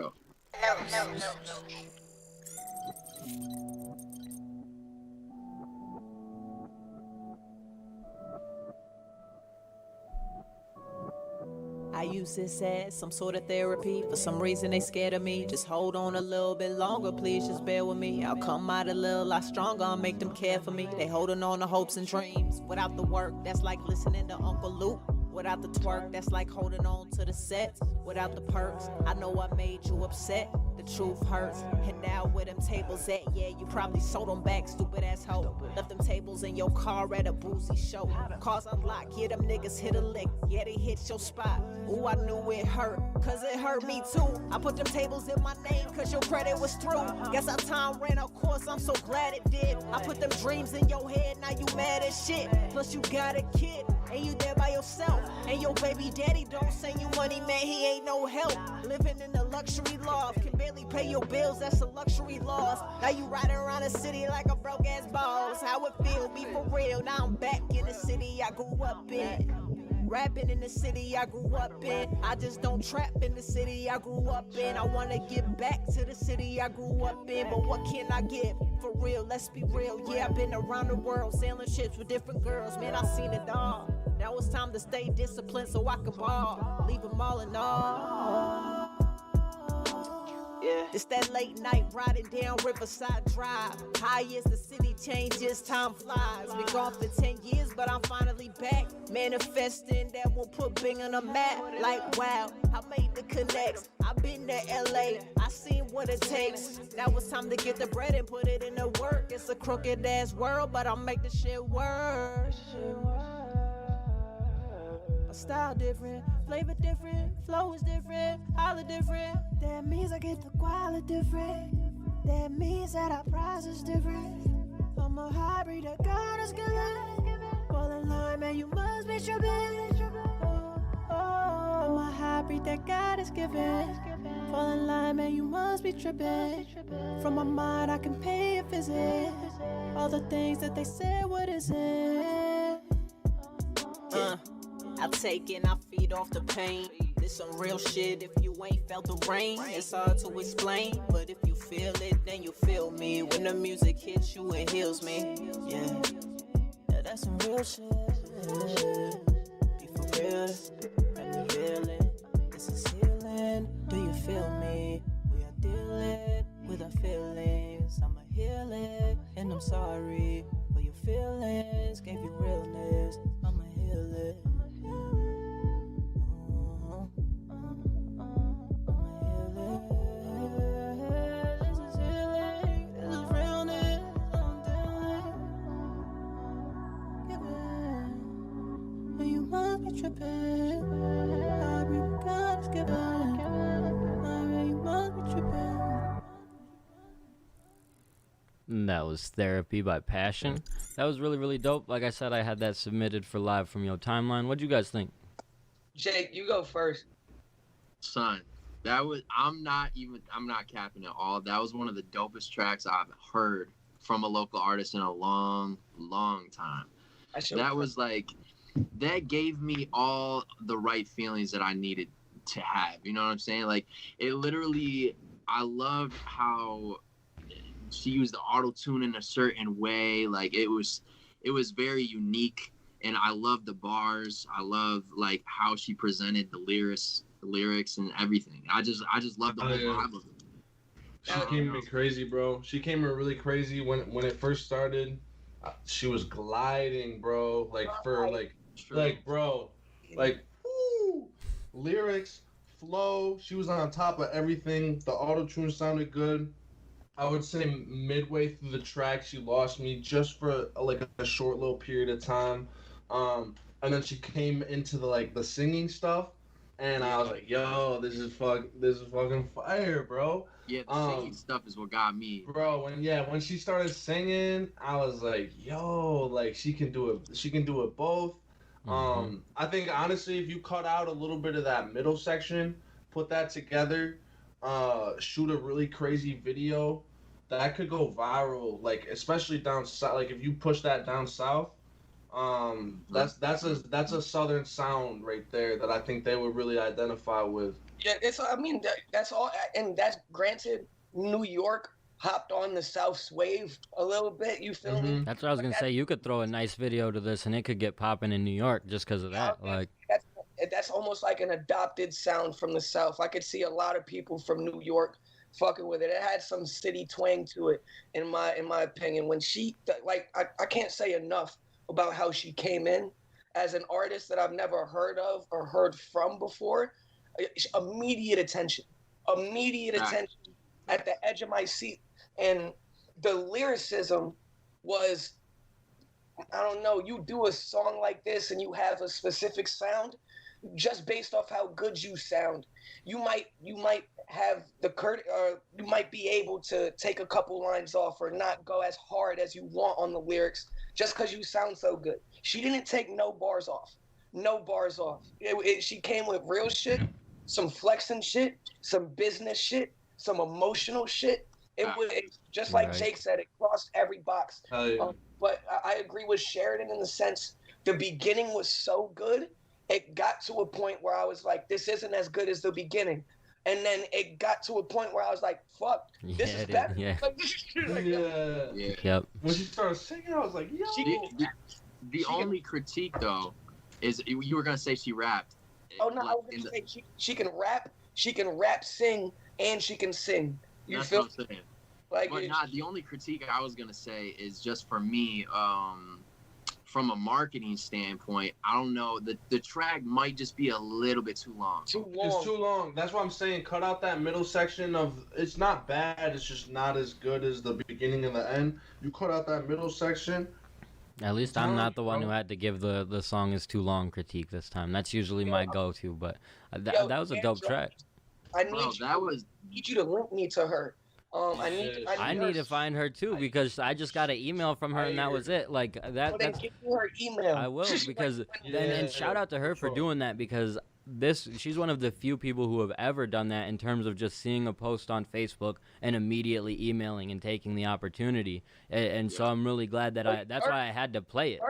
I use this as some sort of therapy. For some reason they scared of me. Just hold on a little bit longer, please just bear with me. I'll come out a little lot stronger, I'll make them care for me. They holding on to hopes and dreams. Without the work, that's like listening to Uncle Luke. Without the twerk, that's like holding on to the sets. Without the perks, I know I made you upset. The truth hurts. And now where them tables at? Yeah, you probably sold them back, stupid asshole. Left them tables in your car at a boozy show. Cars unlocked, yeah, them niggas hit a lick. Yeah, they hit your spot. Ooh, I knew it hurt, cause it hurt me too. I put them tables in my name, cause your credit was through. Guess our time ran our course, I'm so glad it did. I put them dreams in your head, now you mad as shit. Plus you got a kid, and you there by yourself. And your baby daddy don't send you money, man, he ain't no help. Living in a luxury loft, can barely pay your bills, that's a luxury loss. Now you riding around the city like a broke ass boss. How it feel, be for real, now I'm back in the city I grew up in. Rapping in the city I grew up in. I just don't trap in the city I grew up in. I wanna get back to the city I grew up in, but what can I give? For real, let's be real. Yeah, I've been around the world, sailing ships with different girls. Man, I've seen it all. Now it's time to stay disciplined so I can ball. Leave them all in all. Yeah. It's that late night riding down Riverside Drive. High as the city changes, time flies. Been gone for 10 years, but I'm finally back. Manifesting that will put Bing on the map. Like, wow, I made the connects. I've been to LA, I seen what it takes. Now it's time to get the bread and put it in the work. It's a crooked ass world, but I'll make the shit work. My style different, flavor different, flow is different, holla different. That means I get the quality different. That means that our price is different. I'm a hybrid that God is giving. Fall in line, man, you must be tripping. I'm a hybrid that God is giving. Fall in line, man, you must be tripping. From my mind, I can pay a visit. All the things that they said, what is it? I take and I feed off the pain. This some real shit. If you ain't felt the rain, it's hard to explain. But if you feel it, then you feel me. When the music hits you, it heals me. Yeah, that's some real shit. Be for real, let me heal it. This is healing. Do you feel me? We are dealing with our feelings. I'ma heal it, and I'm sorry for your feelings. Gave you realness. I'ma heal it. That was Therapy by Passion. That was really, really dope. Like I said, I had that submitted for Live From Your Timeline. What'd you guys think? Jake, you go first. Son, I'm not capping at all. That was one of the dopest tracks I've heard from a local artist in a long, long time. That was like, that gave me all the right feelings that I needed to have. You know what I'm saying? Like, it literally, I loved how she used the auto-tune in a certain way. Like, it was very unique, and I love the bars. I love like how she presented the lyrics and everything. I just love the whole vibe of it. She came in crazy, bro. She came in really crazy when it first started. She was gliding, bro. Like bro, like woo, lyrics, flow. She was on top of everything. The auto-tune sounded good. I would say midway through the track, she lost me just for a short little period of time. And then she came into the singing stuff, and I was like, yo, this is fucking fire, bro. Yeah, the singing stuff is what got me. Bro, when she started singing, I was like, yo, like she can do it both. Mm-hmm. I think honestly, if you cut out a little bit of that middle section, put that together, shoot a really crazy video, that could go viral, like especially down south. Like if you push that down south, that's a southern sound right there that I think they would really identify with. Yeah, that's all, and that's granted. New York hopped on the South's wave a little bit. You feel me? That's what I was gonna say. You could throw a nice video to this, and it could get popping in New York just because of that. Like that's almost like an adopted sound from the South. I could see a lot of people from New York fucking with it. It had some city twang to it, in my opinion. When she I can't say enough about how she came in as an artist that I've never heard of or heard from before. Immediate attention at the edge of my seat. And the lyricism was, I don't know, you do a song like this and you have a specific sound just based off how good you sound. You might have you might be able to take a couple lines off or not go as hard as you want on the lyrics just because you sound so good. She didn't take no bars off. She came with real shit, some flexing shit, some business shit, some emotional shit. It just like Jake said, it crossed every box. But I agree with Sheridan in the sense the beginning was so good, it got to a point where I was like, this isn't as good as the beginning. And then it got to a point where I was like, fuck, this is better. Yeah. Yep. When she started singing, I was like, yo. The only critique, though, is you were going to say she rapped. Oh, no, I was going to say she can rap, sing, and she can sing. You That's feel what I'm saying. like but the only critique I was going to say is just for me, from a marketing standpoint, I don't know, the track might just be a little bit too long. It's too long. That's what I'm saying. Cut out that middle section it's not bad, it's just not as good as the beginning and the end. You cut out that middle section. At least I'm not the one who had to give the song is too long critique this time. That's usually my go-to, but that was a dope track. I need you to link me to her. I need to find her too because I just got an email from her and that was it. Like that. Well, then give me her email. I will because and shout out to her for doing that because she's one of the few people who have ever done that in terms of just seeing a post on Facebook and immediately emailing and taking the opportunity. And so I'm really glad that that's why I had to play it.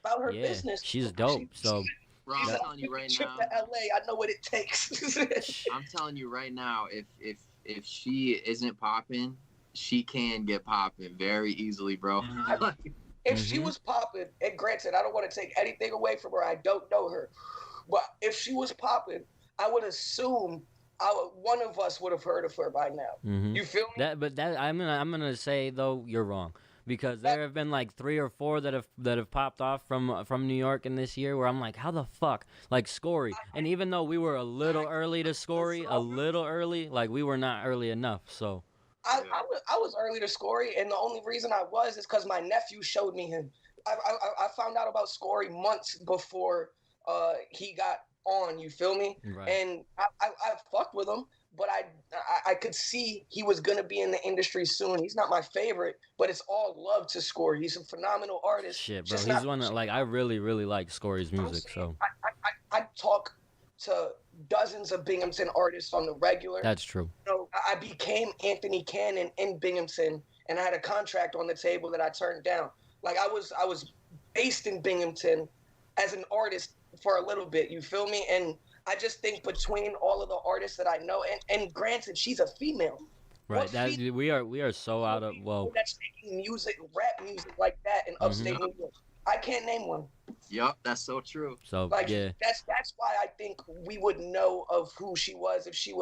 About her business. She's dope. So. Bro, I'm telling you right now. Trip to LA, I know what it takes. I'm telling you right now, if she isn't popping, she can get popping very easily, bro. If she was popping, and granted, I don't want to take anything away from her. I don't know her. But if she was popping, I would assume one of us would have heard of her by now. You feel me? I'm gonna say though you're wrong, because there have been like 3 or 4 that have popped off from New York in this year where I'm like, how the fuck, like Scory, and even though we were a little early to Scory, like we were not early enough. So I was early to Scory, and the only reason I was is because my nephew showed me him. I found out about Scory months before he got on, you feel me? Right. And I fucked with him, but I could see he was gonna be in the industry soon. He's not my favorite, but it's all love to Scory. He's a phenomenal artist. Shit, bro, he's one that, like, I really like Scory's music. So I talk to dozens of Binghamton artists on the regular. That's true. You know, I became Anthony Cannon in Binghamton, and I had a contract on the table that I turned down. Like I was based in Binghamton as an artist for a little bit, you feel me? And I just think between all of the artists that I know, and granted, she's a female. Right, we are so out of, well, that's making music, rap music like that in upstate New York. I can't name one. Yup, that's so true. So like, yeah, that's why I think we would know of who she was if she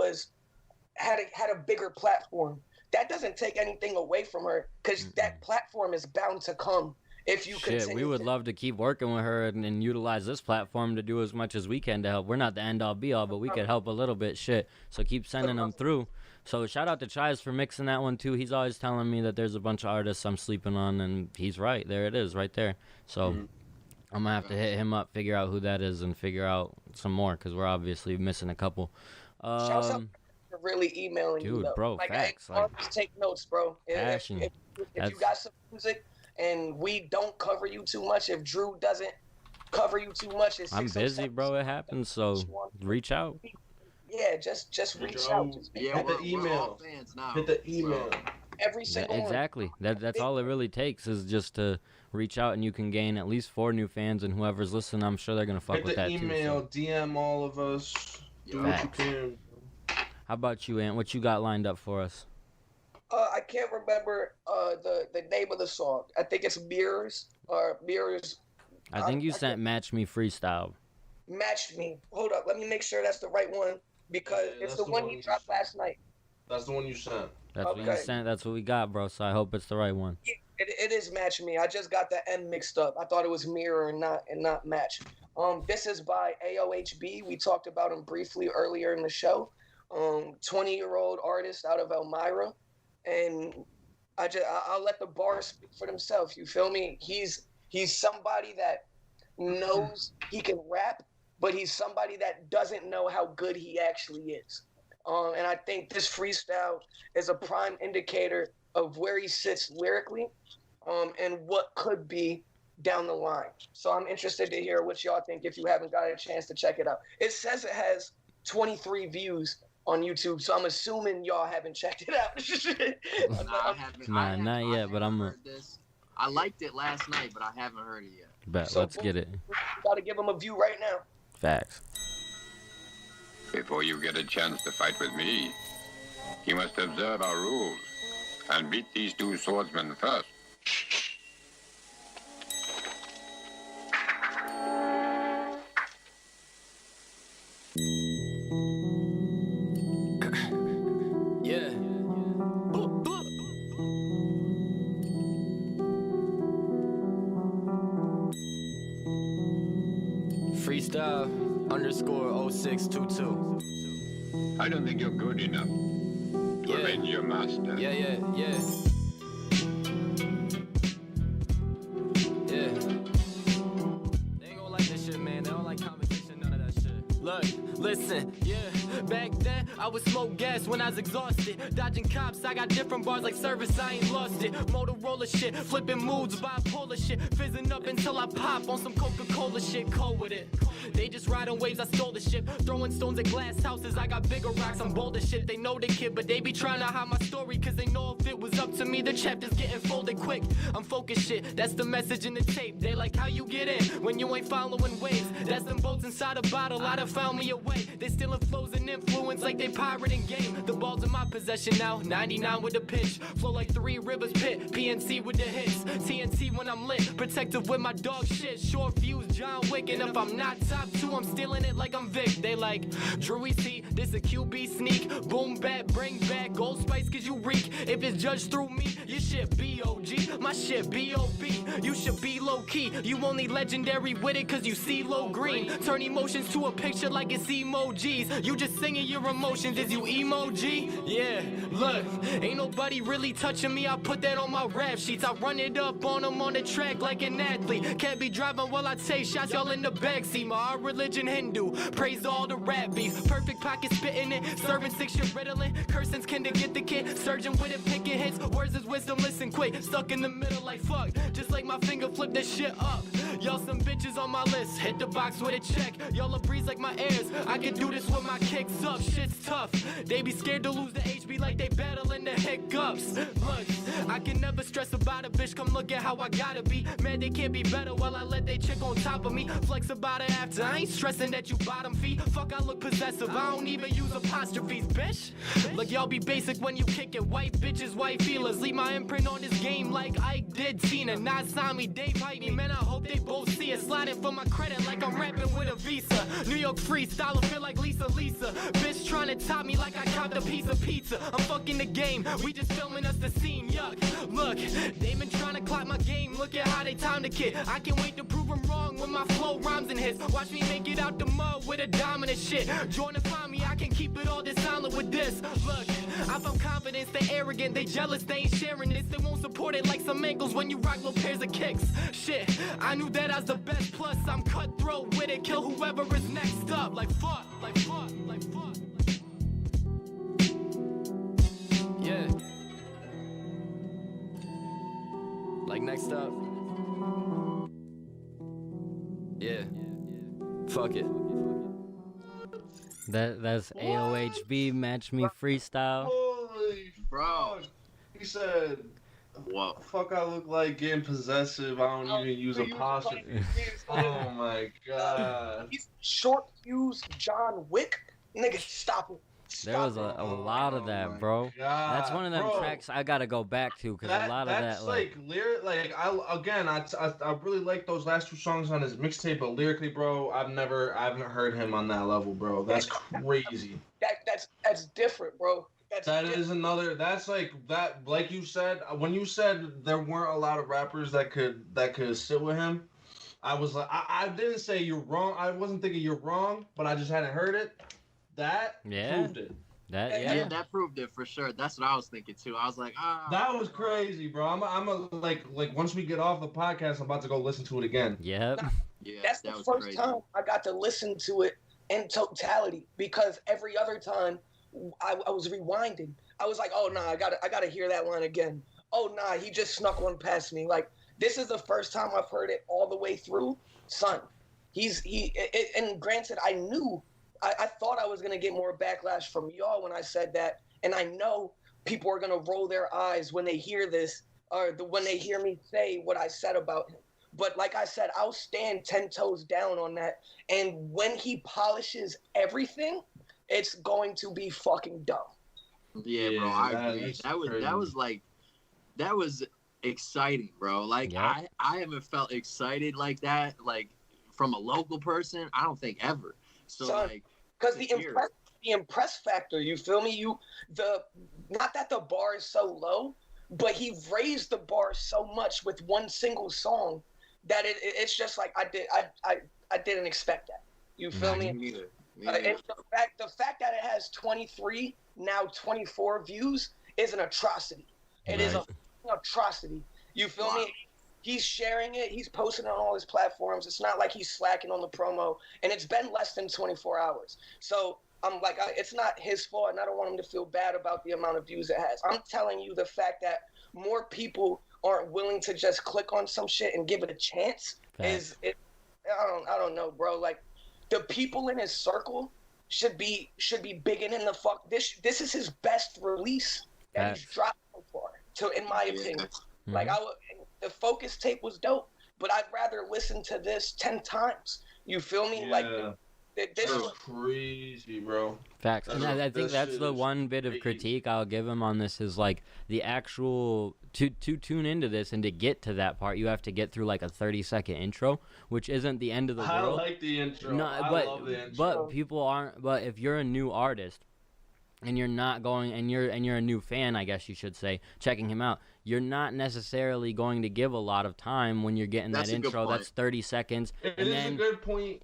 had a bigger platform. That doesn't take anything away from her, because that platform is bound to come. If you shit, we would love to keep working with her and utilize this platform to do as much as we can to help. We're not the end all be all, but we could help a little bit. Shit, so keep sending them through. So shout out to Chais for mixing that one too. He's always telling me that there's a bunch of artists I'm sleeping on, and he's right. There it is, right there. So I'm gonna have to hit him up, figure out who that is, and figure out some more, because we're obviously missing a couple. Shouts out for really emailing dude, you, though. bro, like, facts. Hey, like, take notes, bro. Passion. If you got some music and we don't cover you too much, if Drew doesn't cover you too much, I'm busy, bro. It happens. So reach out. Yeah, just reach out. Yeah, hit the email. Fans now. Hit the email. Every single one. Exactly. That's all it really takes, is just to reach out, and you can gain at least 4 new fans. And whoever's listening, I'm sure they're gonna fuck with that too. Hit the email, DM all of us. Do what you can. How about you, Ant? What you got lined up for us? I can't remember the name of the song. I think it's Mirrors or Mirrors. I think you sent Match Me Freestyle. Match Me. Hold up. Let me make sure that's the right one, because it's the one he dropped last night. That's the one you sent. That's what you sent. That's what we got, bro. So I hope it's the right one. Yeah, it is Match Me. I just got the M mixed up. I thought it was Mirror and not Match. This is by AOHB. We talked about him briefly earlier in the show. 20-year-old artist out of Elmira, and I'll let the bars speak for themselves. You feel me? He's somebody that knows he can rap, but he's somebody that doesn't know how good he actually is. And I think this freestyle is a prime indicator of where he sits lyrically, and what could be down the line. So I'm interested to hear what y'all think if you haven't got a chance to check it out. It says it has 23 views on YouTube, so I'm assuming y'all haven't checked it out. I haven't. Not yet, but I'm heard this. I liked it last night, but I haven't heard it yet. Bet, So let's get it. Gotta give him a view right now. Facts. Before you get a chance to fight with me, you must observe our rules and beat these 2 swordsmen first. Yeah. Freestyle _0622. I don't think you're good enough to avenge your master. Yeah. Yeah. They ain't gonna like this shit, man. They don't like competition, none of that shit. Look, listen, yeah. Back then, I would smoke gas when I was exhausted. Dodging cops, I got different bars like service, I ain't lost it. Motorola shit, flipping moods, bipolar shit. Fizzing up until I pop on some Coca-Cola shit, cold with it. They just ride on waves, I stole the shit. Throwing stones at glass houses, I got bigger rocks, I'm bold as shit. They know the kid, but they be trying to hide my story, cause they know if it was up to me, the chapter's getting folded quick. I'm focused shit, that's the message in the tape. They like how you get in when you ain't following waves. That's them boats inside a bottle, I'd have found me a way. They stealing flows and influence like they pirating game. The ball's in my possession now, 99 with a pinch. Flow like 3 Rivers Pit, PNC with the hits. TNT when when I'm lit. Protective with my dog shit. Short fuse, John Wick. And if I'm not top 2, I'm stealing it like I'm Vic. They like, Drewy C, this a QB sneak. Boom, bat, bring back Gold Spice cause you reek. If it's judged through me, your shit B.O.G. My shit B.O.B. You should be low-key. You only legendary with it cause you see low green. Turn emotions to a picture like it's emojis. You just singing your emotions, is you emoji? Yeah, look, ain't nobody really touching me. I put that on my rap sheets. I run it up on them on the track like an athlete. Can't be driving while I take shots, y'all in the backseat. My religion Hindu, praise all the rap beef. Perfect pocket spitting it, serving 6-year Ritalin. Cursing's kin to get the kid, surgeon with it, picking hits. Words is wisdom, listen quick. Stuck in the middle like fuck, just like my finger flip that shit up. Y'all some bitches on my list, hit the box with a check. Y'all a breeze like my airs, I can do this with my kicks up. Shit's tough, they be scared to lose the HB like they battling the hiccups. Look, I can never stress about a bitch, come look at how I gotta be. Man, they can't be better while I let they chick on top of me. Flex about it after, I ain't stressing that you bottom feed. Fuck, I look possessive, I don't even use apostrophes, bitch. Look, y'all be basic when you kick it. White bitches, white feelers, leave my imprint on this game like Ike did Tina. Not sign me, Dave hype me, man, I hope they both see it. Sliding for my credit like I'm rapping with a visa. New York freestyle, I feel like Lisa. Bitch trying to top me like I copped a piece of pizza. I'm fucking the game, we just filming us the scene, yuck. Look, they been trying to clock my game, look at how they time the kid. I can't wait to prove them wrong when my flow rhymes and hits. Watch me make it out the mud with a dominant shit. Join and find me, I can keep it all this silent with this. Look, I found confidence, they arrogant, they jealous, they ain't sharing this. They won't support it like some ankles when you rock little pairs of kicks. Shit, I knew that I was the best, plus I'm cutthroat with it. Kill whoever is next up, like fuck, like fuck, like fuck. Yeah. Like next up. Yeah. Fuck it. That's AOHB Match Me Freestyle. Holy Bro. fuck. He said, Whoa. fuck I look like, getting possessive, I don't even use apostrophe. Oh my god. He's short fuse John Wick. Nigga, stop it. There was a lot of that, bro. That's one of them tracks I gotta go back to because a lot of that, that's like lyric. Like I really like those last 2 songs on his mixtape, but lyrically, bro, I haven't heard him on that level, bro. That's crazy. That's different, bro. Is another. That's like that. Like you said, when you said there weren't a lot of rappers that could sit with him, I was like, I didn't say you're wrong. I wasn't thinking you're wrong, but I just hadn't heard it. That proved it. Yeah, that proved it for sure. That's what I was thinking too. I was like, that was crazy, bro. I'm like once we get off the podcast, I'm about to go listen to it again. Yep. Yeah, that's the first crazy. time I got to listen to it in totality, because every other time I was rewinding. I was like, oh nah, I gotta hear that line again. Oh nah, he just snuck one past me. Like, this is the first time I've heard it all the way through. Son, and granted, I thought I was gonna get more backlash from y'all when I said that, and I know people are gonna roll their eyes when they hear this, or when they hear me say what I said about him. But like I said, I'll stand 10 toes down on that. And when he polishes everything, it's going to be fucking dumb. Yeah, bro, I agree. That was exciting, bro. Like, I haven't felt excited like that, like, from a local person, I don't think ever. So, like, because the impress factor, you feel me? Not that the bar is so low, but he raised the bar so much with one single song that it's just like I didn't expect that. You feel me? Neither. And the fact that it has 23, now 24 views is an atrocity. It is an atrocity. You feel me? He's sharing it. He's posting it on all his platforms. It's not like he's slacking on the promo. And it's been less than 24 hours. So I'm like, it's not his fault, and I don't want him to feel bad about the amount of views it has. I'm telling you the fact that more people aren't willing to just click on some shit and give it a chance I don't know, bro. Like, the people in his circle should be bigging in the fuck. This is his best release that he's dropped so far, in my opinion. Mm-hmm. Like, the Focus tape was dope, but I'd rather listen to this 10 times. You feel me? Yeah. Like, This was crazy, bro. Facts. And I think This that's shit the is one bit of crazy. critique I'll give him on this is like the actual to tune into this and to get to that part, you have to get through like a 30-second intro, which isn't the end of the I world. like the intro. No, I but love the intro. but people aren't. But if you're a new artist and you're not going and you're a new fan, I guess you should say, checking him out, you're not necessarily going to give a lot of time when you're getting That's that a good intro. point. That's 30 seconds. It and is then a good point.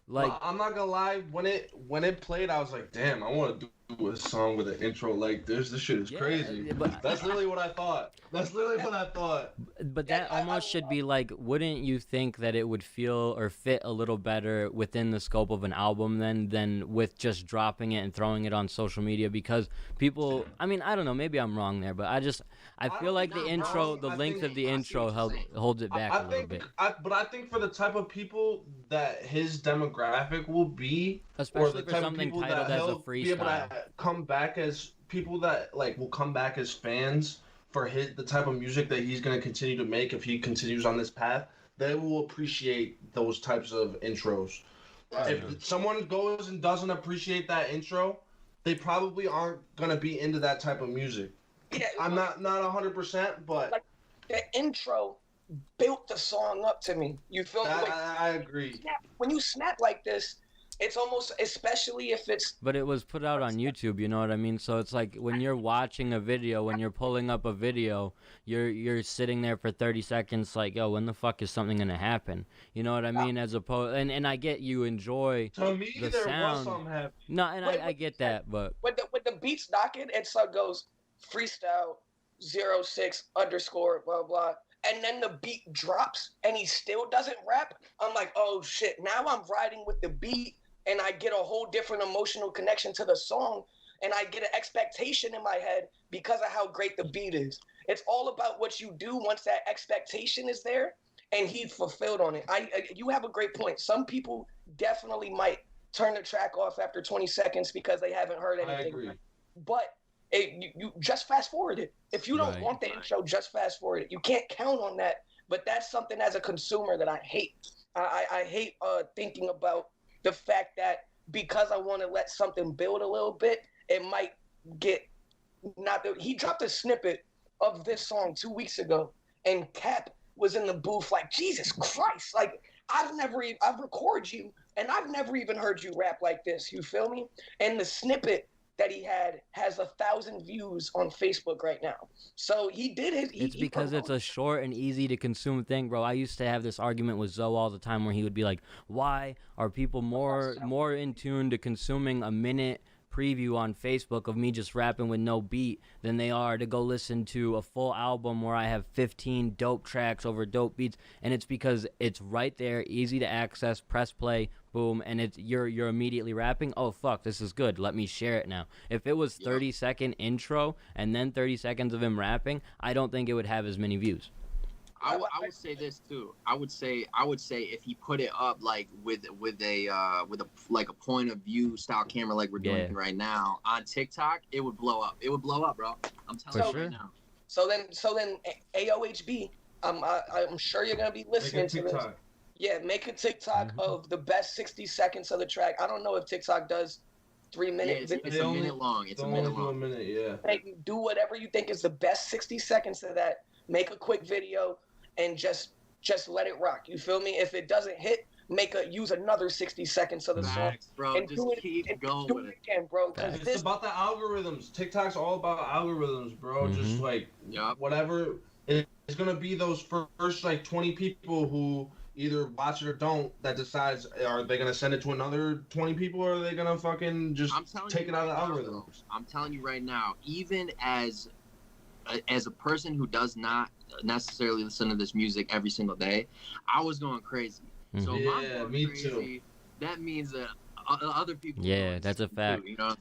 like Well, I'm not gonna lie. When it played, I was like, "Damn, I want to do a song with an intro like this. This shit is Yeah, crazy." but- That's literally what I thought. But that almost should be like, wouldn't you think that it would feel or fit a little better within the scope of an album than with just dropping it and throwing it on social media? Because people, I mean, I don't know, maybe I'm wrong there, but I feel don't like think the you're intro, wrong. the I length think- of the I see intro what you're saying. holds it back a little think, bit. but I think for the type of people that his demographic will be, or Especially the for type of something people titled that as a he'll be able freestyle. to come back as people that like will come back as fans for the type of music that he's gonna continue to make if he continues on this path, they will appreciate those types of intros. If someone goes and doesn't appreciate that intro, they probably aren't gonna be into that type of music. Yeah, I'm not 100%, but like the intro built the song up to me. You feel me? Like, I agree. when you snap like this, it's almost, especially if it's But it was put out on YouTube, you know what I mean? So it's like when you're watching a video, when you're pulling up a video, you're sitting there for 30 seconds like, yo, when the fuck is something gonna happen? You know what I mean? As opposed, and I get you enjoy To me, the there sound. was some happy. No, and I get that, but when the beat's knocking, and so it goes freestyle 06 underscore blah blah, and then the beat drops and he still doesn't rap. I'm like, oh shit! Now I'm riding with the beat, and I get a whole different emotional connection to the song, and I get an expectation in my head because of how great the beat is. It's all about what you do once that expectation is there, and he fulfilled on it. You have a great point. Some people definitely might turn the track off after 20 seconds because they haven't heard anything. I agree. But you just fast forward it. If you don't Right. want the intro, just fast forward it. You can't count on that. But that's something as a consumer that I hate. I hate thinking about the fact that because I want to let something build a little bit, it might get he dropped a snippet of this song 2 weeks ago, and Cap was in the booth like, Jesus Christ, like I've recorded you and I've never even heard you rap like this. You feel me? And the snippet that he had has 1,000 views on Facebook right now. So he did it. it's because it's a short and easy to consume thing, bro. I used to have this argument with Zoe all the time where he would be like, why are people more in tune to consuming a minute preview on Facebook of me just rapping with no beat than they are to go listen to a full album where I have 15 dope tracks over dope beats? And it's because it's right there, easy to access, press play, boom, and you're immediately rapping. Oh fuck, this is good, let me share it now. If it was 30-second intro and then 30 seconds of him rapping, I don't think it would have as many views. I would say this too. I would say if he put it up like with a like a point of view style camera like we're doing right now on TikTok, it would blow up. It would blow up, bro. I'm telling you right now. So then AOHB, I'm sure you're gonna be listening to this. Yeah, make a TikTok of the best 60 seconds of the track. I don't know if TikTok does 3 minutes. Yeah, it's a minute long. It's a minute long. Do whatever you think is the best 60 seconds of that. Make a quick video and just let it rock. You feel me? If it doesn't hit, use another 60 seconds of the song. Bro, and just keep going with it. Again, bro. It's about the algorithms. TikTok's all about algorithms, bro. Just like whatever. It's gonna be those first like 20 people who either watch it or don't that decides, are they gonna send it to another 20 people, or are they gonna fucking just take it out of the algorithms? I'm telling you right now, even as a person who does not necessarily listen to this music every single day, I was going crazy. So if I'm going me crazy, too. that means that other people. Yeah, that's a fact. Too, you know?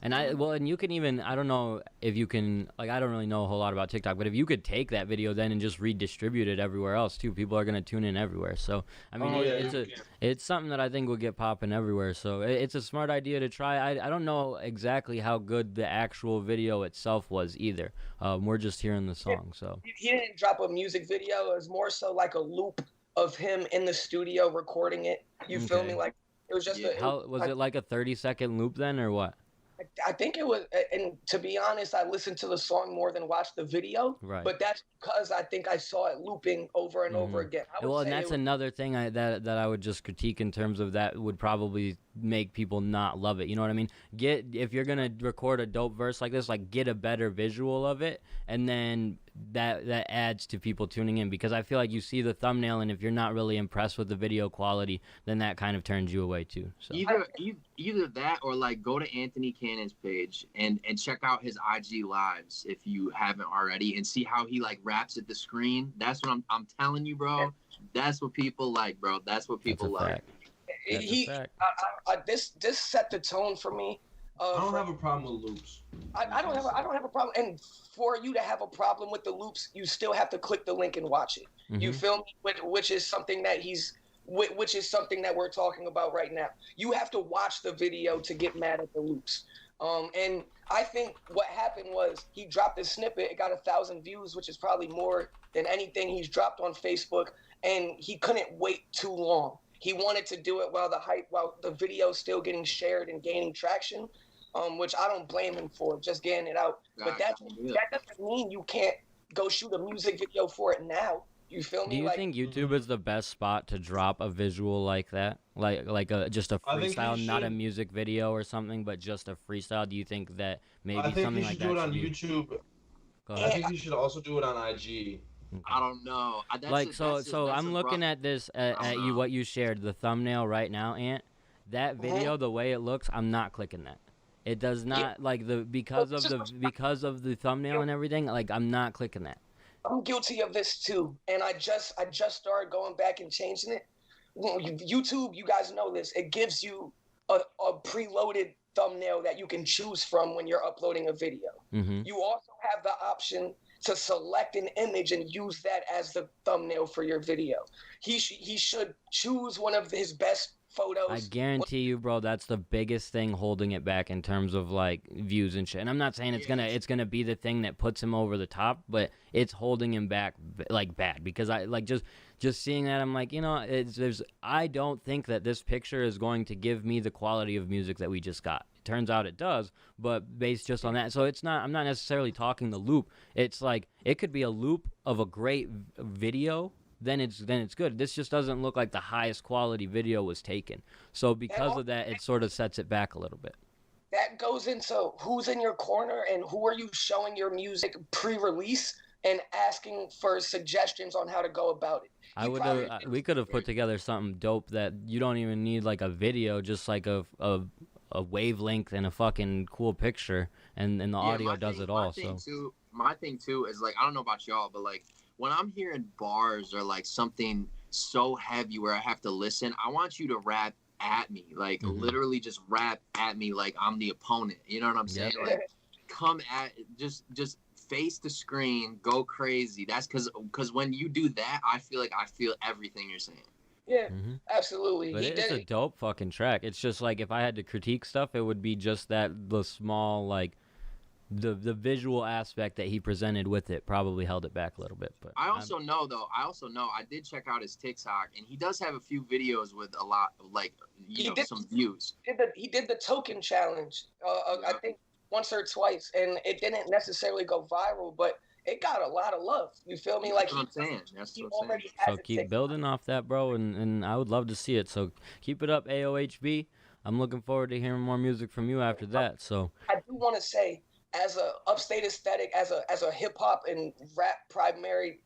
And you can even, I don't know if you can, like, I don't really know a whole lot about TikTok, but if you could take that video then and just redistribute it everywhere else too, people are gonna tune in everywhere. So I mean, it's something that I think will get popping everywhere. So it's a smart idea to try. I don't know exactly how good the actual video itself was either. We're just hearing the song, so he didn't drop a music video. It was more so like a loop of him in the studio recording it. You feel me? Like It was just it like a 30-second loop then, or what? I think it was, and to be honest, I listened to the song more than watched the video. Right. But that's because I think I saw it looping over and over again. Well, and that's another thing that I would just critique in terms of that would probably make people not love it. You know what I mean? If you're gonna record a dope verse like this, like get a better visual of it, and then that adds to people tuning in, because I feel like you see the thumbnail, and if you're not really impressed with the video quality, then that kind of turns you away too. So either that, or like go to Anthony Cannon's page and check out his IG lives if you haven't already, and see how he like raps at the screen. That's what I'm telling you, bro. That's what people like, bro. That's what people like. This set the tone for me. I don't have a problem with loops. I don't have a problem. And for you to have a problem with the loops, you still have to click the link and watch it. You feel me? Which is something that we're talking about right now. You have to watch the video to get mad at the loops. And I think what happened was he dropped a snippet. It got 1,000 views, which is probably more than anything he's dropped on Facebook. And he couldn't wait too long. He wanted to do it while the video's still getting shared and gaining traction, which I don't blame him for, just getting it out. But that doesn't mean you can't go shoot a music video for it now. You feel me? Do you think YouTube is the best spot to drop a visual like that? Like just a freestyle, not a music video or something, but just a freestyle? Do you think that maybe something like that should do it on YouTube? I think you should also do it on IG. I don't know. I'm looking at this at you, what you shared, the thumbnail right now, Ant. That video, the way it looks, I'm not clicking that. It does not because of the thumbnail and everything. Like, I'm not clicking that. I'm guilty of this too, and I just started going back and changing it. YouTube, you guys know this. It gives you a preloaded thumbnail that you can choose from when you're uploading a video. You also have the option to select an image and use that as the thumbnail for your video. He should choose one of his best photos. I guarantee you, bro, that's the biggest thing holding it back in terms of like views and shit. And I'm not saying it's gonna be the thing that puts him over the top, but it's holding him back like bad, because I like just seeing that, I'm like, you know, I don't think that this picture is going to give me the quality of music that we just got. Turns out it does, but based just on that. So I'm not necessarily talking the loop. It's like it could be a loop of a great video, then it's good. This just doesn't look like the highest quality video was taken. So because of that, it sort of sets it back a little bit. That goes into who's in your corner and who are you showing your music pre-release and asking for suggestions on how to go about it. We could have put together something dope that you don't even need like a video, just like a wavelength and a fucking cool picture, and the audio does it all. My thing too is like, I don't know about y'all, but like when I'm hearing bars or like something so heavy where I have to listen, I want you to rap at me, like literally just rap at me like I'm the opponent. You know what I'm saying? Like, come at just face the screen, go crazy. That's because when you do that, I feel everything you're saying. Yeah, absolutely. But it's a dope fucking track. It's just like, if I had to critique stuff, it would be just that the small, like, the visual aspect that he presented with it probably held it back a little bit. But I also know I did check out his TikTok, and he does have a few videos with a lot of, like, some views. He did the token challenge, I think once or twice, and it didn't necessarily go viral, but it got a lot of love. You feel me? Like, that's what I'm saying. So keep building off that, bro, and I would love to see it. So keep it up, AOHB. I'm looking forward to hearing more music from you after that. So I do want to say, as a upstate aesthetic, as a hip hop and rap primary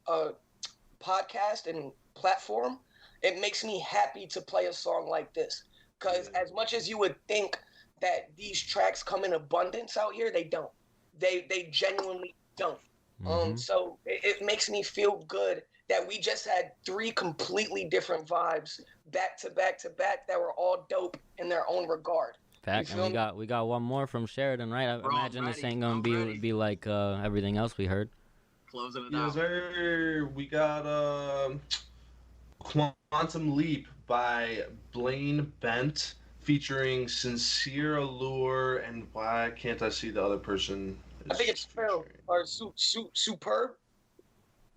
podcast and platform, it makes me happy to play a song like this. Because as much as you would think that these tracks come in abundance out here, they don't. They genuinely don't. So it makes me feel good that we just had 3 completely different vibes back to back to back that were all dope in their own regard. Fact, and we got one more from Sheridan, right? I imagine this ain't gonna be like everything else we heard. Closing it out. Yes, sir. We got Quantum Leap by Blane Bent featuring Sincere Allure, and why can't I see the other person? I think it's Phil or Superb.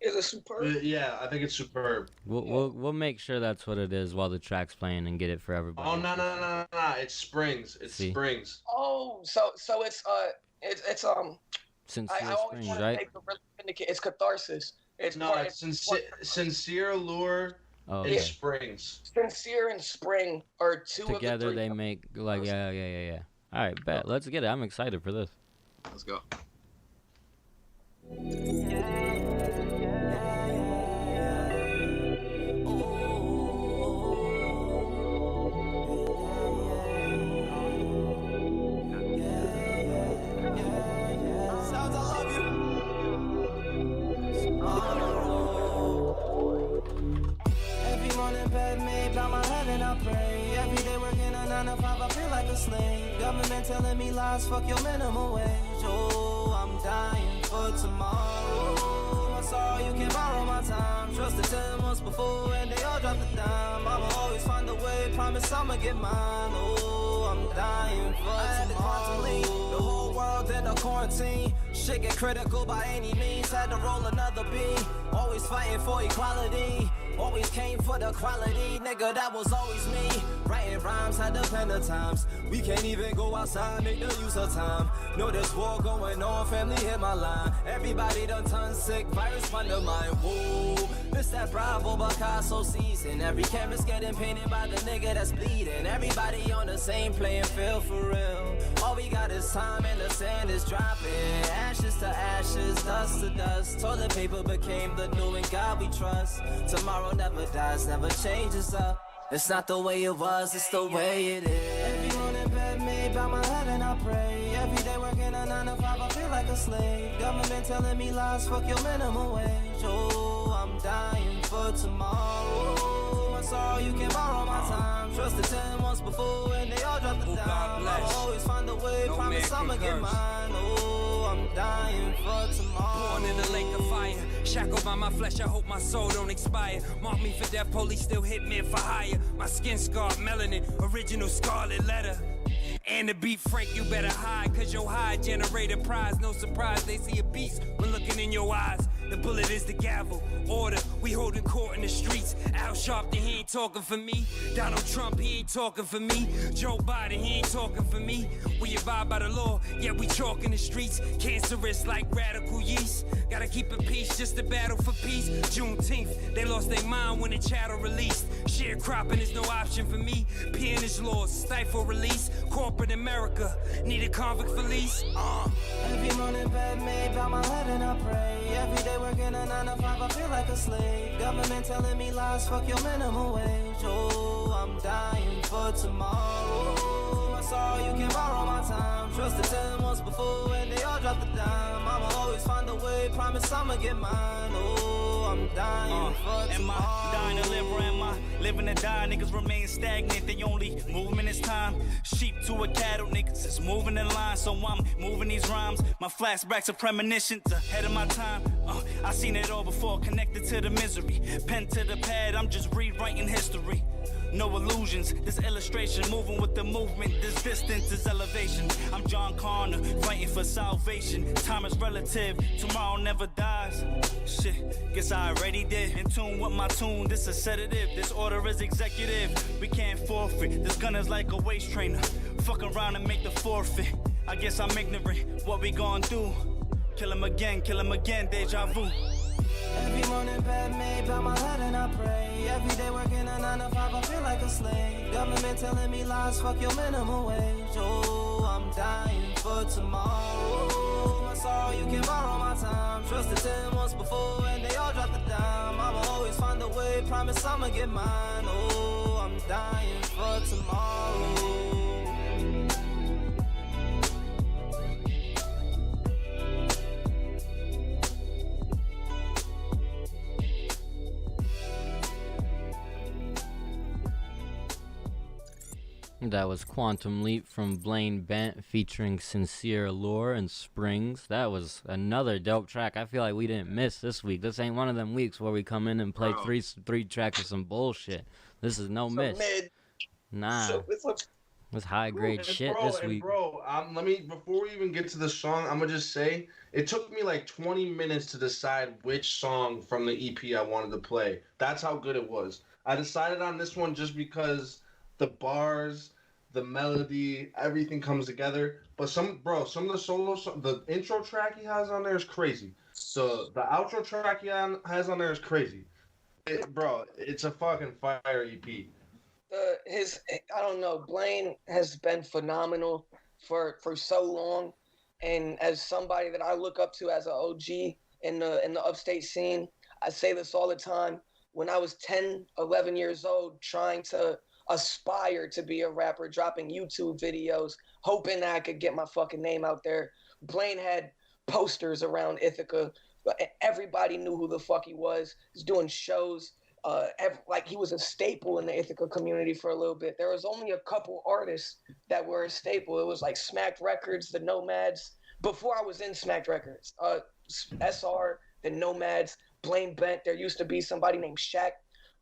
Is it Superb? Yeah, I think it's Superb. We'll make sure that's what it is while the track's playing and get it for everybody. Oh no! It's Springs. It's Springs. Oh, so it's Sincere I always Springs, want to right? make the really indicate it's Catharsis. It's Sincere Allure. Oh, okay. okay. Springs. Sincere and Spring are two Together of the three. they make like yeah. All right, bet. Let's get it. I'm excited for this. Let's go. Government telling me lies, fuck your minimum wage. Oh, I'm dying for tomorrow. I saw you can borrow my time. Trusted 10 months before and they all dropped the dime. I'ma always find a way, promise I'ma get mine. Oh, I'm dying for tomorrow. The whole world in a quarantine. Shit get critical by any means. Had to roll another beat. Always fighting for equality. Always came for the quality, nigga, that was always me. Writing rhymes, had to pen the times. We can't even go outside, make the use of time. Know there's war going on, family hit my line. Everybody done turned sick, virus under mine. Whoa, it's that Bravo Picasso season. Every canvas getting painted by the nigga that's bleeding. Everybody on the same playing field for real. All we got is time and the sand is dropping. Ashes to ashes, dust to dust. Toilet paper became the new and God we trust. Tomorrow never dies, never changes up. It's not the way it was, it's the way it is. Every morning bed made, bow my head and I pray. Every day working a 9 to 5, I feel like a slave. Government telling me lies, fuck your minimum wage. Oh, I'm dying for tomorrow. I saw you can borrow my time. Trusted 10 months before and they all dropped the dime. I'll always find a way, promise I'ma get mine. Oh, I'm dying for tomorrow. Born in the lake of fire, shackled by my flesh, I hope my soul don't expire. Mark me for death, police still hit me for hire. My skin scarred, melanin, original scarlet letter. And to be frank, you better hide, cause your high generated prize. No surprise, they see a beast when looking in your eyes. The bullet is the gavel, order, we holding court in the streets. Al Sharpton, he ain't talking for me. Donald Trump, he ain't talking for me. Joe Biden, he ain't talking for me. We abide by the law, yet we chalk in the streets. Cancerous like radical yeast. Gotta keep it peace, just a battle for peace. Juneteenth, they lost their mind when the chattel released. Sharecropping is no option for me. Peonage laws, stifle release. Corporate America, need a convict release. Every morning bed made, bow my head and I pray. Every day working a 9 to 5, I feel like a slave. Government telling me lies, fuck your minimum wage. Oh, I'm dying for tomorrow. I saw you can borrow my time. Trusted 10 months before and they all dropped the dime. I'ma always find a way, promise I'ma get mine. Oh, I'm dying for tomorrow. Am I dying to live or am I living to die? Niggas remain stagnant, the only movement is time. Sheep to a cattle, niggas is moving in line. So I'm moving these rhymes. My flashbacks are premonitions ahead of my time. I seen it all before, connected to the misery. Pen to the pad, I'm just rewriting history. No illusions, this illustration, moving with the movement, this distance is elevation. I'm John Connor, fighting for salvation. Time is relative, tomorrow never dies. Shit, guess I already did. In tune with my tune, this is sedative, this order is executive. We can't forfeit, this gun is like a waist trainer. Fuck around and make the forfeit. I guess I'm ignorant, what we gon' do? Kill him again, deja vu. Every morning bed made, bow my head and I pray. Every day working a 9 to 5, I feel like a slave. Government telling me lies, fuck your minimum wage. Oh, I'm dying for tomorrow. I saw you can borrow my time. Trusted 10 months before and they all dropped the dime. I'ma always find a way, promise I'ma get mine. Oh, I'm dying for tomorrow. That was Quantum Leap from Blane Bent featuring Sincere Allure and Springs. That was another dope track. I feel like we didn't miss this week. This ain't one of them weeks where we come in and play three tracks of some bullshit. This is no miss. Mid. Nah. was high grade shit this week. Bro, let me, before we even get to the song, I'm gonna just say it took me like 20 minutes to decide which song from the EP I wanted to play. That's how good it was. I decided on this one just because the bars, the melody, everything comes together. But some of the solo, the intro track he has on there is crazy. So the outro track he has on there is crazy. It's a fucking fire EP. I don't know, Blane has been phenomenal for so long, and as somebody that I look up to as an OG in the upstate scene, I say this all the time. When I was 10, 11 years old, trying to aspire to be a rapper, dropping YouTube videos, hoping that I could get my fucking name out there, Blane had posters around Ithaca. Everybody knew who the fuck he was. He's doing shows. Like he was a staple in the Ithaca community for a little bit. There was only a couple artists that were a staple. It was like Smacked Records, the Nomads. Before I was in Smacked Records, SR, the Nomads, Blane Bent. There used to be somebody named Shaq.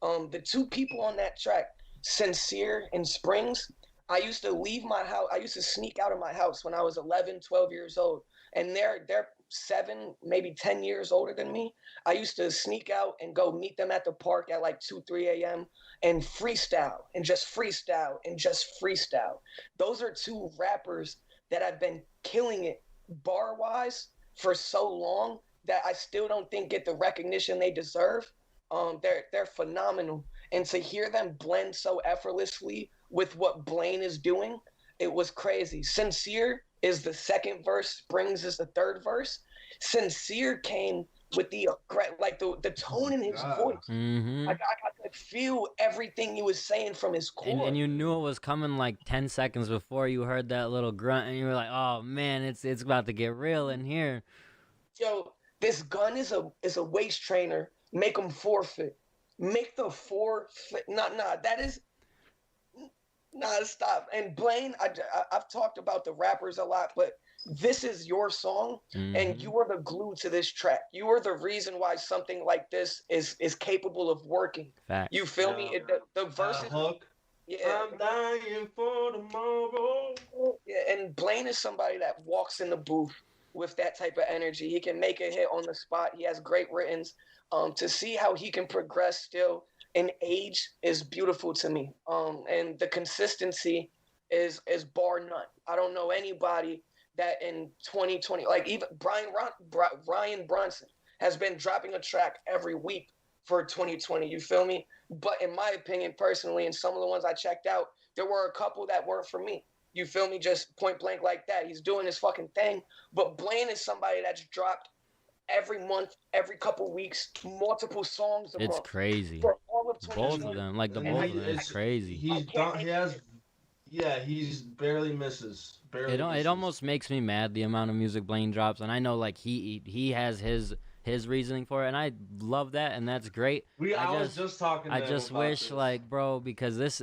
The two people on that track, Sincere and Springs. I used to leave my house. I used to sneak out of my house when I was 11, 12 years old, and they're 7, maybe 10 years older than me. I used to sneak out and go meet them at the park at like 2, 3 a.m. and freestyle and just freestyle and just freestyle. Those are two rappers that have been killing it bar-wise for so long that I still don't think get the recognition they deserve. They're phenomenal. And to hear them blend so effortlessly with what Blane is doing, it was crazy. Sincere is the second verse, Springs is the third verse. Sincere came with the tone in his voice. Mm-hmm. I could feel everything he was saying from his core. And you knew it was coming like 10 seconds before you heard that little grunt, and you were like, oh man, it's about to get real in here. Yo, this gun is a waist trainer. Make them forfeit. Make the forfeit. Stop. And Blane, I've talked about the rappers a lot, but this is your song, and you are the glue to this track. You are the reason why something like this is capable of working. Fact. You feel me? The verse hook. Yeah. I'm dying for tomorrow. Yeah, and Blane is somebody that walks in the booth with that type of energy. He can make a hit on the spot. He has great writtens. To see how he can progress still in age is beautiful to me. And the consistency is bar none. I don't know anybody that in 2020, like even Ryan Bronson has been dropping a track every week for 2020. You feel me? But in my opinion, personally, and some of the ones I checked out, there were a couple that weren't for me. You feel me? Just point blank like that. He's doing his fucking thing. But Blane is somebody that's dropped every month, every couple weeks, multiple songs a month. It's crazy. For all of both of them, like the both of them, it's crazy. He's done. He's barely misses. It almost makes me mad the amount of music Blane drops, and I know like he has his reasoning for it, and I love that, and that's great. I was just talking. I just wish this. like, bro, because this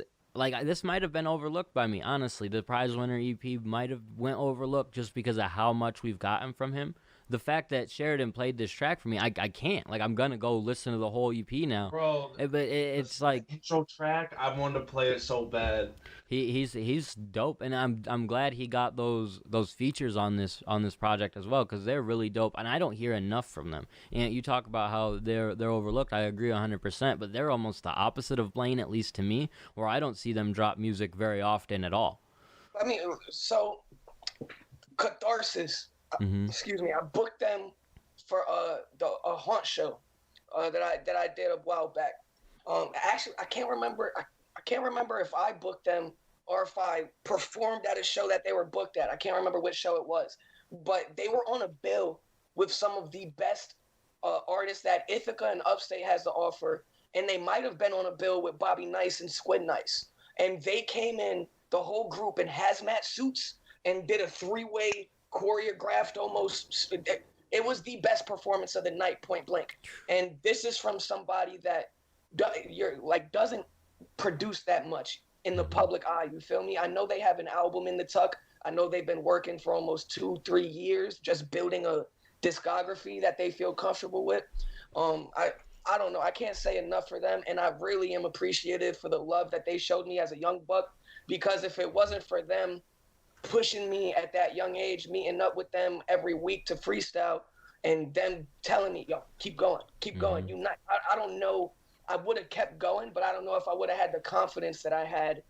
might have been overlooked by me. Honestly, the prize winner EP might have went overlooked just because of how much we've gotten from him. The fact that Sheridan played this track for me, I can't. Like, I'm gonna go listen to the whole EP now. Bro, but it's like intro track. I wanted to play it so bad. He's dope, and I'm glad he got those features on this project as well, because they're really dope, and I don't hear enough from them. And you talk about how they're overlooked. I agree 100%, but they're almost the opposite of Blane, at least to me, where I don't see them drop music very often at all. I mean, so Catharsis. Excuse me. I booked them for a haunt show that I did a while back. Actually, I can't remember. I can't remember if I booked them or if I performed at a show that they were booked at. I can't remember which show it was, but they were on a bill with some of the best artists that Ithaca and Upstate has to offer, and they might have been on a bill with Bobby Nice and Squid Nice, and they came in, the whole group, in hazmat suits and did a 3-way choreographed almost. It was the best performance of the night, point blank. And this is from somebody that doesn't produce that much in the public eye. You feel me? I know they have an album in the tuck. I know they've been working for almost 2-3 years, just building a discography that they feel comfortable with. I don't know. I can't say enough for them, and I really am appreciative for the love that they showed me as a young buck because if it wasn't for them pushing me at that young age, meeting up with them every week to freestyle, and them telling me, yo, keep going. I don't know. I would have kept going, but I don't know if I would have had the confidence that I had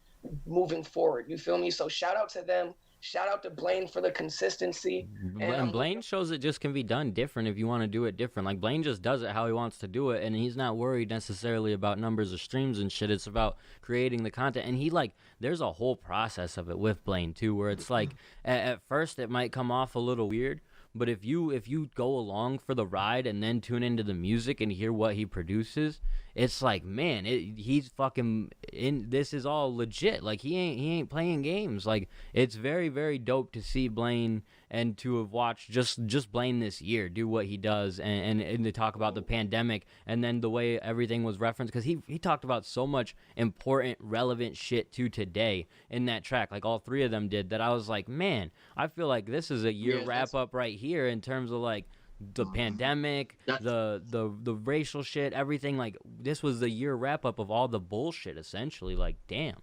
moving forward. You feel me? So shout out to them. Shout out to Blane for the consistency. And Blane shows it just can be done different if you want to do it different. Like, Blane just does it how he wants to do it, and he's not worried necessarily about numbers or streams and shit. It's about creating the content. And he, like, there's a whole process of it with Blane, too, where it's like, at first it might come off a little weird, but if you go along for the ride and then tune into the music and hear what he produces, it's like, man, he's fucking in. This is all legit. Like, he ain't playing games. Like, it's very, very dope to see Blane and to have watched just Blane this year do what he does, and to talk about the pandemic and then the way everything was referenced, because he talked about so much important, relevant shit to today in that track. Like, all three of them did, that I was like, man, I feel like this is a year wrap up right here in terms of like the pandemic, the racial shit, everything. Like, this was the year wrap up of all the bullshit, essentially. Like, damn.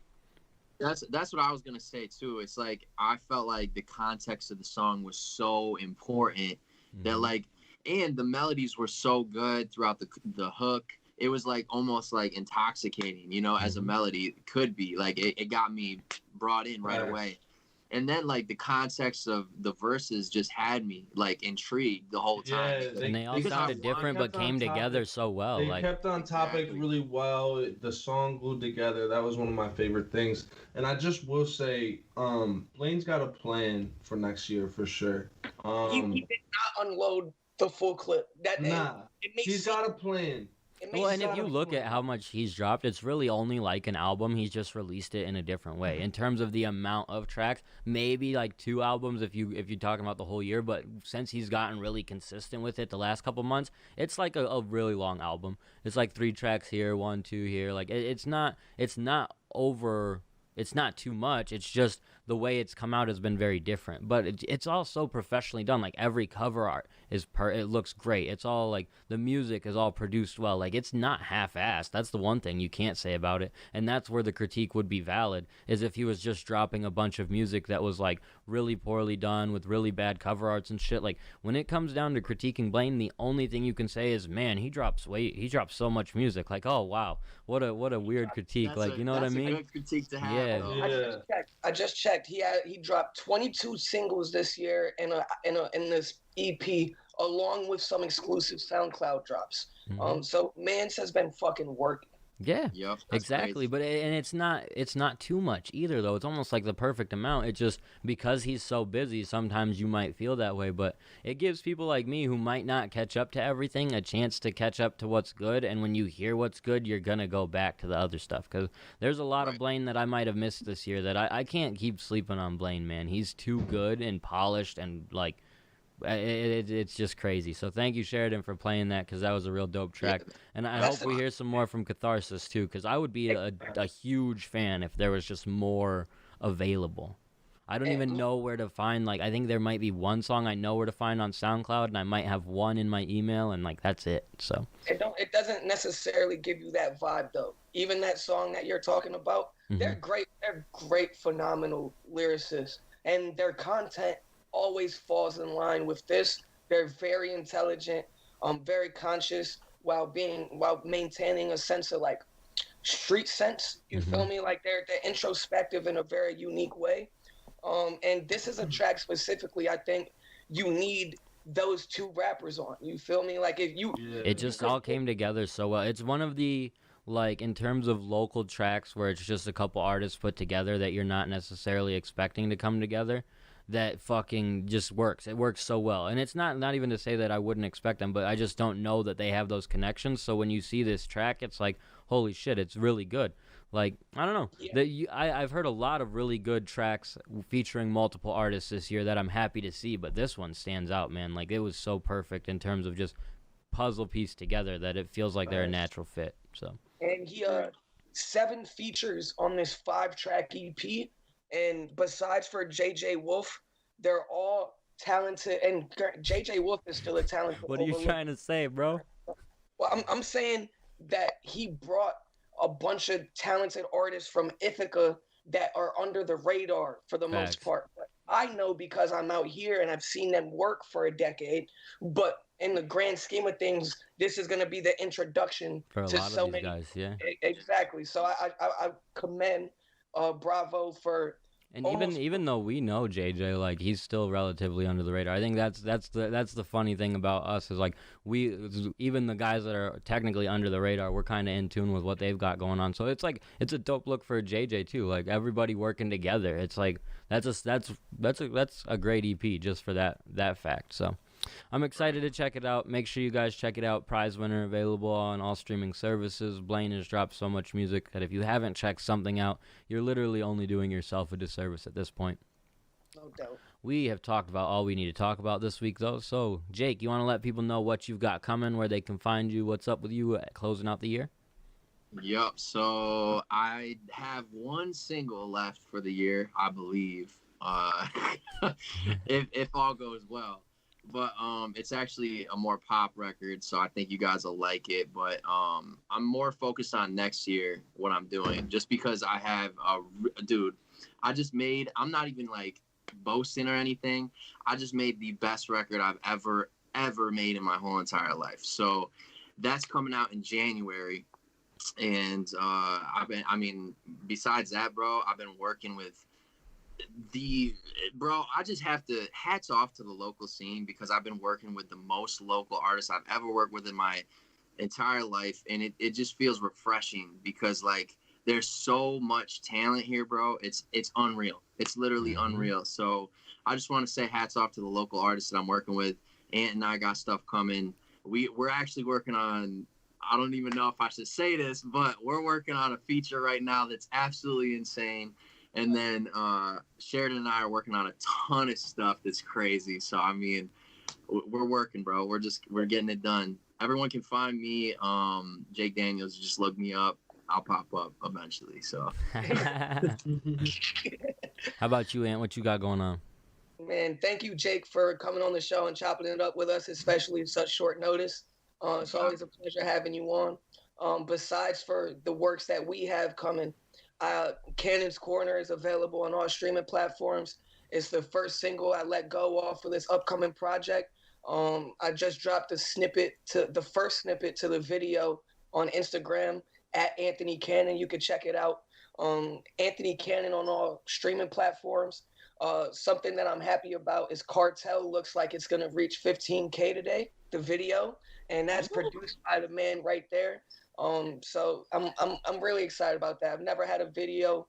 That's what I was gonna say too. It's like, I felt like the context of the song was so important that, like, and the melodies were so good throughout the hook. It was like almost like intoxicating, you know, as a melody it could be. Like, it got me brought in right away. And then, like, the context of the verses just had me, like, intrigued the whole time. Yeah, and they all sounded different but came together so well. They kept on topic really well. The song glued together. That was one of my favorite things. And I just will say, Blane's got a plan for next year for sure. He did not unload the full clip. He's got a plan. Well, and if you look at how much he's dropped, it's really only like an album. He's just released it in a different way. In terms of the amount of tracks, maybe like 2 albums if you're talking about the whole year. But since he's gotten really consistent with it the last couple months, it's like a really long album. It's like 3 tracks here, 1, 2 here. Like, it's not over. It's not too much. It's just the way it's come out has been very different. But it's all so professionally done. Like, every cover art it looks great. It's all like, the music is all produced well. Like, it's not half-assed. That's the one thing you can't say about it. And that's where the critique would be valid, is if he was just dropping a bunch of music that was like really poorly done with really bad cover arts and shit. Like, when it comes down to critiquing Blane, the only thing you can say is, man, he drops so much music. Like, oh wow, what a weird critique. Like, you know what I mean? That's a good critique to have. Yeah. I just checked. He dropped 22 singles this year in this EP, along with some exclusive SoundCloud drops. So Mans has been fucking working. Yeah, exactly. But it's not too much either, though. It's almost like the perfect amount. It just, because he's so busy, sometimes you might feel that way. But it gives people like me who might not catch up to everything a chance to catch up to what's good. And when you hear what's good, you're gonna go back to the other stuff, because there's a lot of Blane that I might have missed this year that I can't keep sleeping on Blane, man. He's too good and polished, and like, it's just crazy. So thank you, Sheridan, for playing that, because that was a real dope track. And I hope we hear some more from Catharsis too, because I would be a huge fan if there was just more available. I don't even know where to find, like, I think there might be one song I know where to find on SoundCloud, and I might have one in my email, and like, that's it. So it doesn't necessarily give you that vibe, though. Even that song that you're talking about, they're great, phenomenal lyricists, and their content always falls in line with this. They're very intelligent, very conscious, while maintaining a sense of like street sense. You feel me? Like, they're introspective in a very unique way. And this is a track specifically, I think you need those 2 rappers on. You feel me? Like, if you... It just all came together so well. It's one of the, like, in terms of local tracks where it's just a couple artists put together that you're not necessarily expecting to come together, that fucking just works. It works so well. And it's not even to say that I wouldn't expect them, but I just don't know that they have those connections. So when you see this track, it's like, holy shit, it's really good. Like, I don't know. I've heard a lot of really good tracks featuring multiple artists this year that I'm happy to see, but this one stands out, man. Like, it was so perfect in terms of just puzzle piece together that it feels like they're a natural fit. So. And he 7 features on this 5-track EP. And besides for JJ Wolf, they're all talented. And JJ Wolf is still a talented. What are you trying to say, bro? Well, I'm saying that he brought a bunch of talented artists from Ithaca that are under the radar for the most part. But I know because I'm out here and I've seen them work for a decade. But in the grand scheme of things, this is going to be the introduction for a to lot so of these many guys. Yeah, exactly. So I commend Bravo for. and even though we know JJ, like, he's still relatively under the radar. I think that's the funny thing about us is, like, even the guys that are technically under the radar, we're kind of in tune with what they've got going on. So it's like it's a dope look for JJ too. Like, everybody working together. It's like that's a great EP just for that fact. So I'm excited to check it out. Make sure you guys check it out. Prize winner available on all streaming services. Blane has dropped so much music that if you haven't checked something out, you're literally only doing yourself a disservice at this point. No doubt. We have talked about all we need to talk about this week, though. So, Jake, you want to let people know what you've got coming, where they can find you, what's up with you closing out the year? Yup. So I have one single left for the year, I believe, if all goes well. But it's actually a more pop record, so I think you guys will like it. But I'm more focused on next year, what I'm doing, just because I have I'm not even like boasting or anything. I just made the best record I've ever made in my whole entire life. So that's coming out in January. And besides that, bro, I've been working with I just have to hats off to the local scene, because I've been working with the most local artists I've ever worked with in my entire life. And it just feels refreshing, because like there's so much talent here, bro. It's unreal. It's literally unreal. So I just want to say hats off to the local artists that I'm working with. Ant and I got stuff coming. We're actually working on, I don't even know if I should say this, but we're working on a feature right now that's absolutely insane. And then Sheridan and I are working on a ton of stuff that's crazy. So, I mean, we're working, bro. We're getting it done. Everyone can find me, Jake Daniels. Just look me up. I'll pop up eventually. So. How about you, Ant? What you got going on? Man, thank you, Jake, for coming on the show and chopping it up with us, especially in such short notice. It's always a pleasure having you on. Besides for the works that we have coming, Cannon's Corner is available on all streaming platforms. It's the first single I let go off for this upcoming project. I just dropped the first snippet to the video on Instagram at Anthony Cannon. You can check it out. Anthony Cannon on all streaming platforms. Something that I'm happy about is Cartel looks like it's gonna reach 15K today, the video, and that's produced by the man right there. So I'm really excited about that. I've never had a video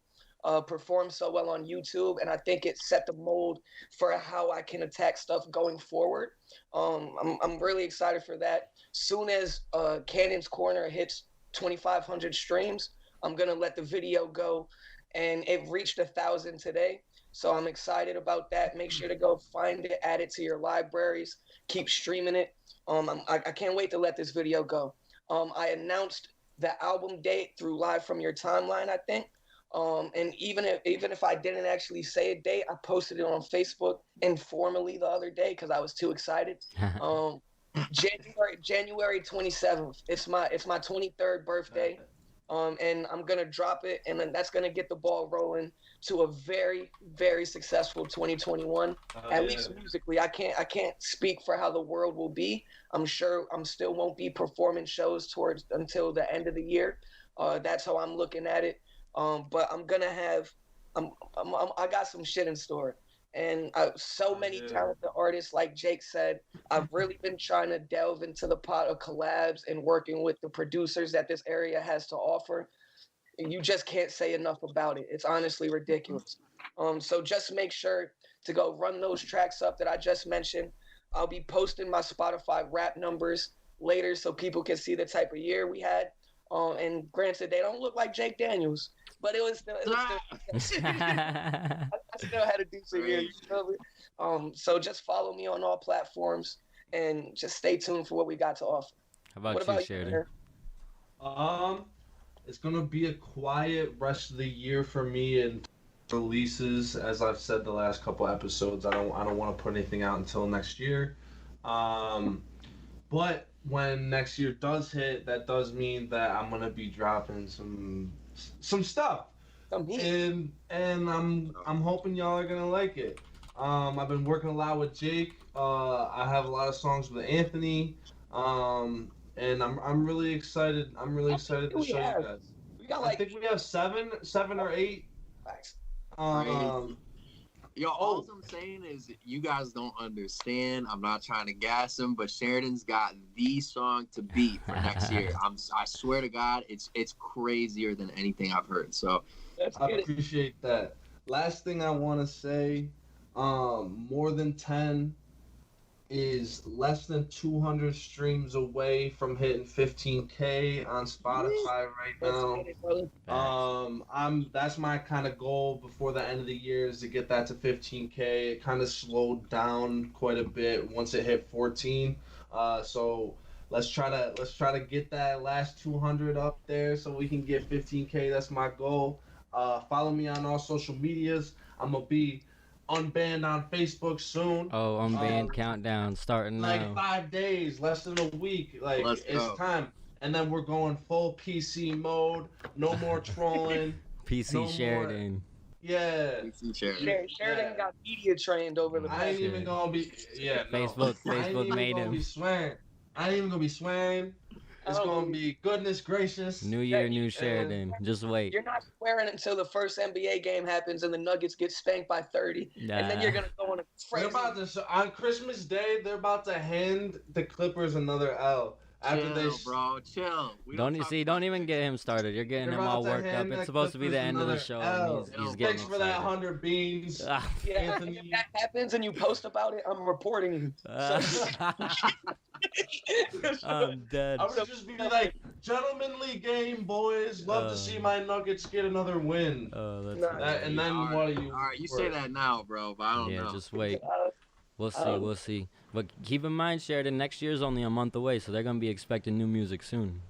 perform so well on YouTube, and I think it set the mold for how I can attack stuff going forward. I'm really excited for that. Soon as Cannon's Corner hits 2,500 streams, I'm gonna let the video go, and it reached 1,000 today. So I'm excited about that. Make sure to go find it, add it to your libraries, keep streaming it. I can't wait to let this video go. I announced the album date through Live From Your Timeline, I think. And even if I didn't actually say a date, I posted it on Facebook informally the other day because I was too excited. January 27th. It's my 23rd birthday. And I'm gonna drop it, and then that's gonna get the ball rolling to a very, very successful 2021. At least musically, I can't speak for how the world will be. I'm sure I'm still won't be performing shows until the end of the year. That's how I'm looking at it. But I'm gonna have, I got some shit in store. And so many talented artists, like Jake said. I've really been trying to delve into the pot of collabs and working with the producers that this area has to offer. You just can't say enough about it. It's honestly ridiculous. So just make sure to go run those tracks up that I just mentioned. I'll be posting my Spotify rap numbers later so people can see the type of year we had. And granted, they don't look like Jake Daniels, but it was still I still had a decent year. You feel me? So just follow me on all platforms and just stay tuned for what we got to offer. How about you, Sheridan? It's gonna be a quiet rest of the year for me and releases. As I've said the last couple episodes, I don't want to put anything out until next year. But when next year does hit, that does mean that I'm gonna be dropping some stuff. Some heat. and I'm hoping y'all are gonna like it. I've been working a lot with Jake. I have a lot of songs with Anthony. And I'm really excited. I'm really excited to show you guys. We got I think we have seven or 8. Yo, all I'm saying is you guys don't understand. I'm not trying to gas him, but Sheridan's got the song to beat for next year. I swear to God, it's crazier than anything I've heard. So I appreciate that. Last thing I want to say, More Than 10 is less than 200 streams away from hitting 15K on Spotify right now. That's my kind of goal before the end of the year is to get that to 15K. It kind of slowed down quite a bit once it hit 14. So let's try to get that last 200 up there so we can get 15K. That's my goal. Follow me on all social medias. I'm gonna be unbanned on Facebook soon. Oh, unbanned countdown starting now. Like 5 days, less than a week. Like it's time. And then we're going full PC mode. No more trolling. PC Sheridan. Yeah. PC Sheridan. Sheridan got media trained over the. I ain't even gonna be. Yeah. Facebook made him. I ain't even gonna be swearing. It's gonna be goodness gracious. New year, new Sheridan. Just wait. You're not swearing until the first NBA game happens and the Nuggets get spanked by 30, and then you're gonna go on a crazy. On Christmas Day, they're about to hand the Clippers another L. Chill. Don't even get him started. You're getting him all worked up. It's supposed to be the end of the show. And he's getting Thanks for that 100 beans. Yeah, Anthony. If that happens and you post about it, I'm reporting you. I'm dead. I would just be like, gentlemanly game, boys. Love to see my Nuggets get another win. Oh, and then what do you? All right, you say that now, bro, but I don't know. Yeah, just wait. We'll see. But keep in mind, Sheridan, next year's only a month away, so they're gonna be expecting new music soon.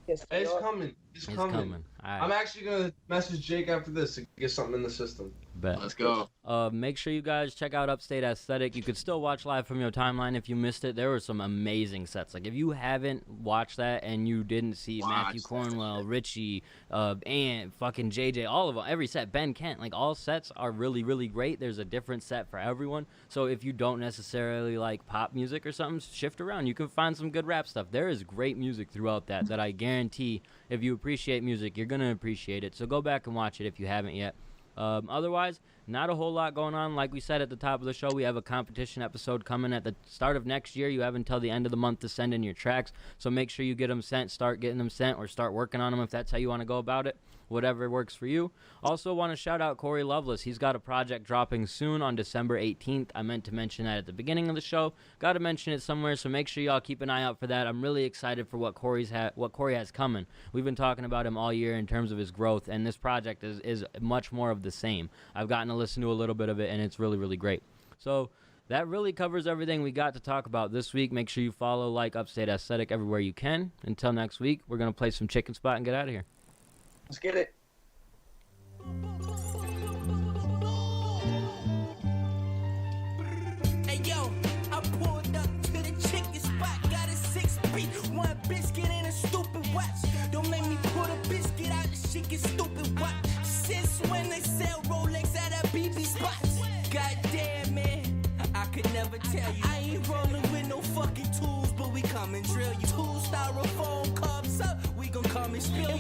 Yes, it's coming. It's coming. Right. I'm actually gonna message Jake after this to get something in the system. Bet. Let's go. Make sure you guys check out Upstate Aesthetic. You could still watch live from your timeline if you missed it. There were some amazing sets. Like if you haven't watched that and you didn't see Matthew Cornwell, Richie, Ant, fucking JJ, all of them, every set, Ben Kent, like all sets are really, really great. There's a different set for everyone. So if you don't necessarily like pop music or something, shift around. You can find some good rap stuff. There is great music throughout that I guarantee if you appreciate music, you're going to appreciate it. So go back and watch it if you haven't yet. Otherwise, not a whole lot going on. Like we said at the top of the show, we have a competition episode coming at the start of next year. You have until the end of the month to send in your tracks. So make sure you get them sent, start getting them sent, or start working on them if that's how you want to go about it. Whatever works for you. Also want to shout out Corey Loveless. He's got a project dropping soon on December 18th. I meant to mention that at the beginning of the show. Got to mention it somewhere, so make sure y'all keep an eye out for that. I'm really excited for what Corey has coming. We've been talking about him all year in terms of his growth, and this project is much more of the same. I've gotten to listen to a little bit of it, and it's really, really great. So that really covers everything we got to talk about this week. Make sure you follow, like Upstate Aesthetic everywhere you can. Until next week, we're going to play some Chicken Spot and get out of here. Let's get it. Hey yo, I pulled up to the chicken spot, got a 6-piece, 1 biscuit and a stupid watch. Don't make me pull the biscuit out, she get stupid watch. Since when they sell Rolex at a BB spots? Goddamn man, I could never tell you. I ain't rolling with no fucking tools, but we come and drill you. 2 styrofoam cups up, we gon' come and spill you.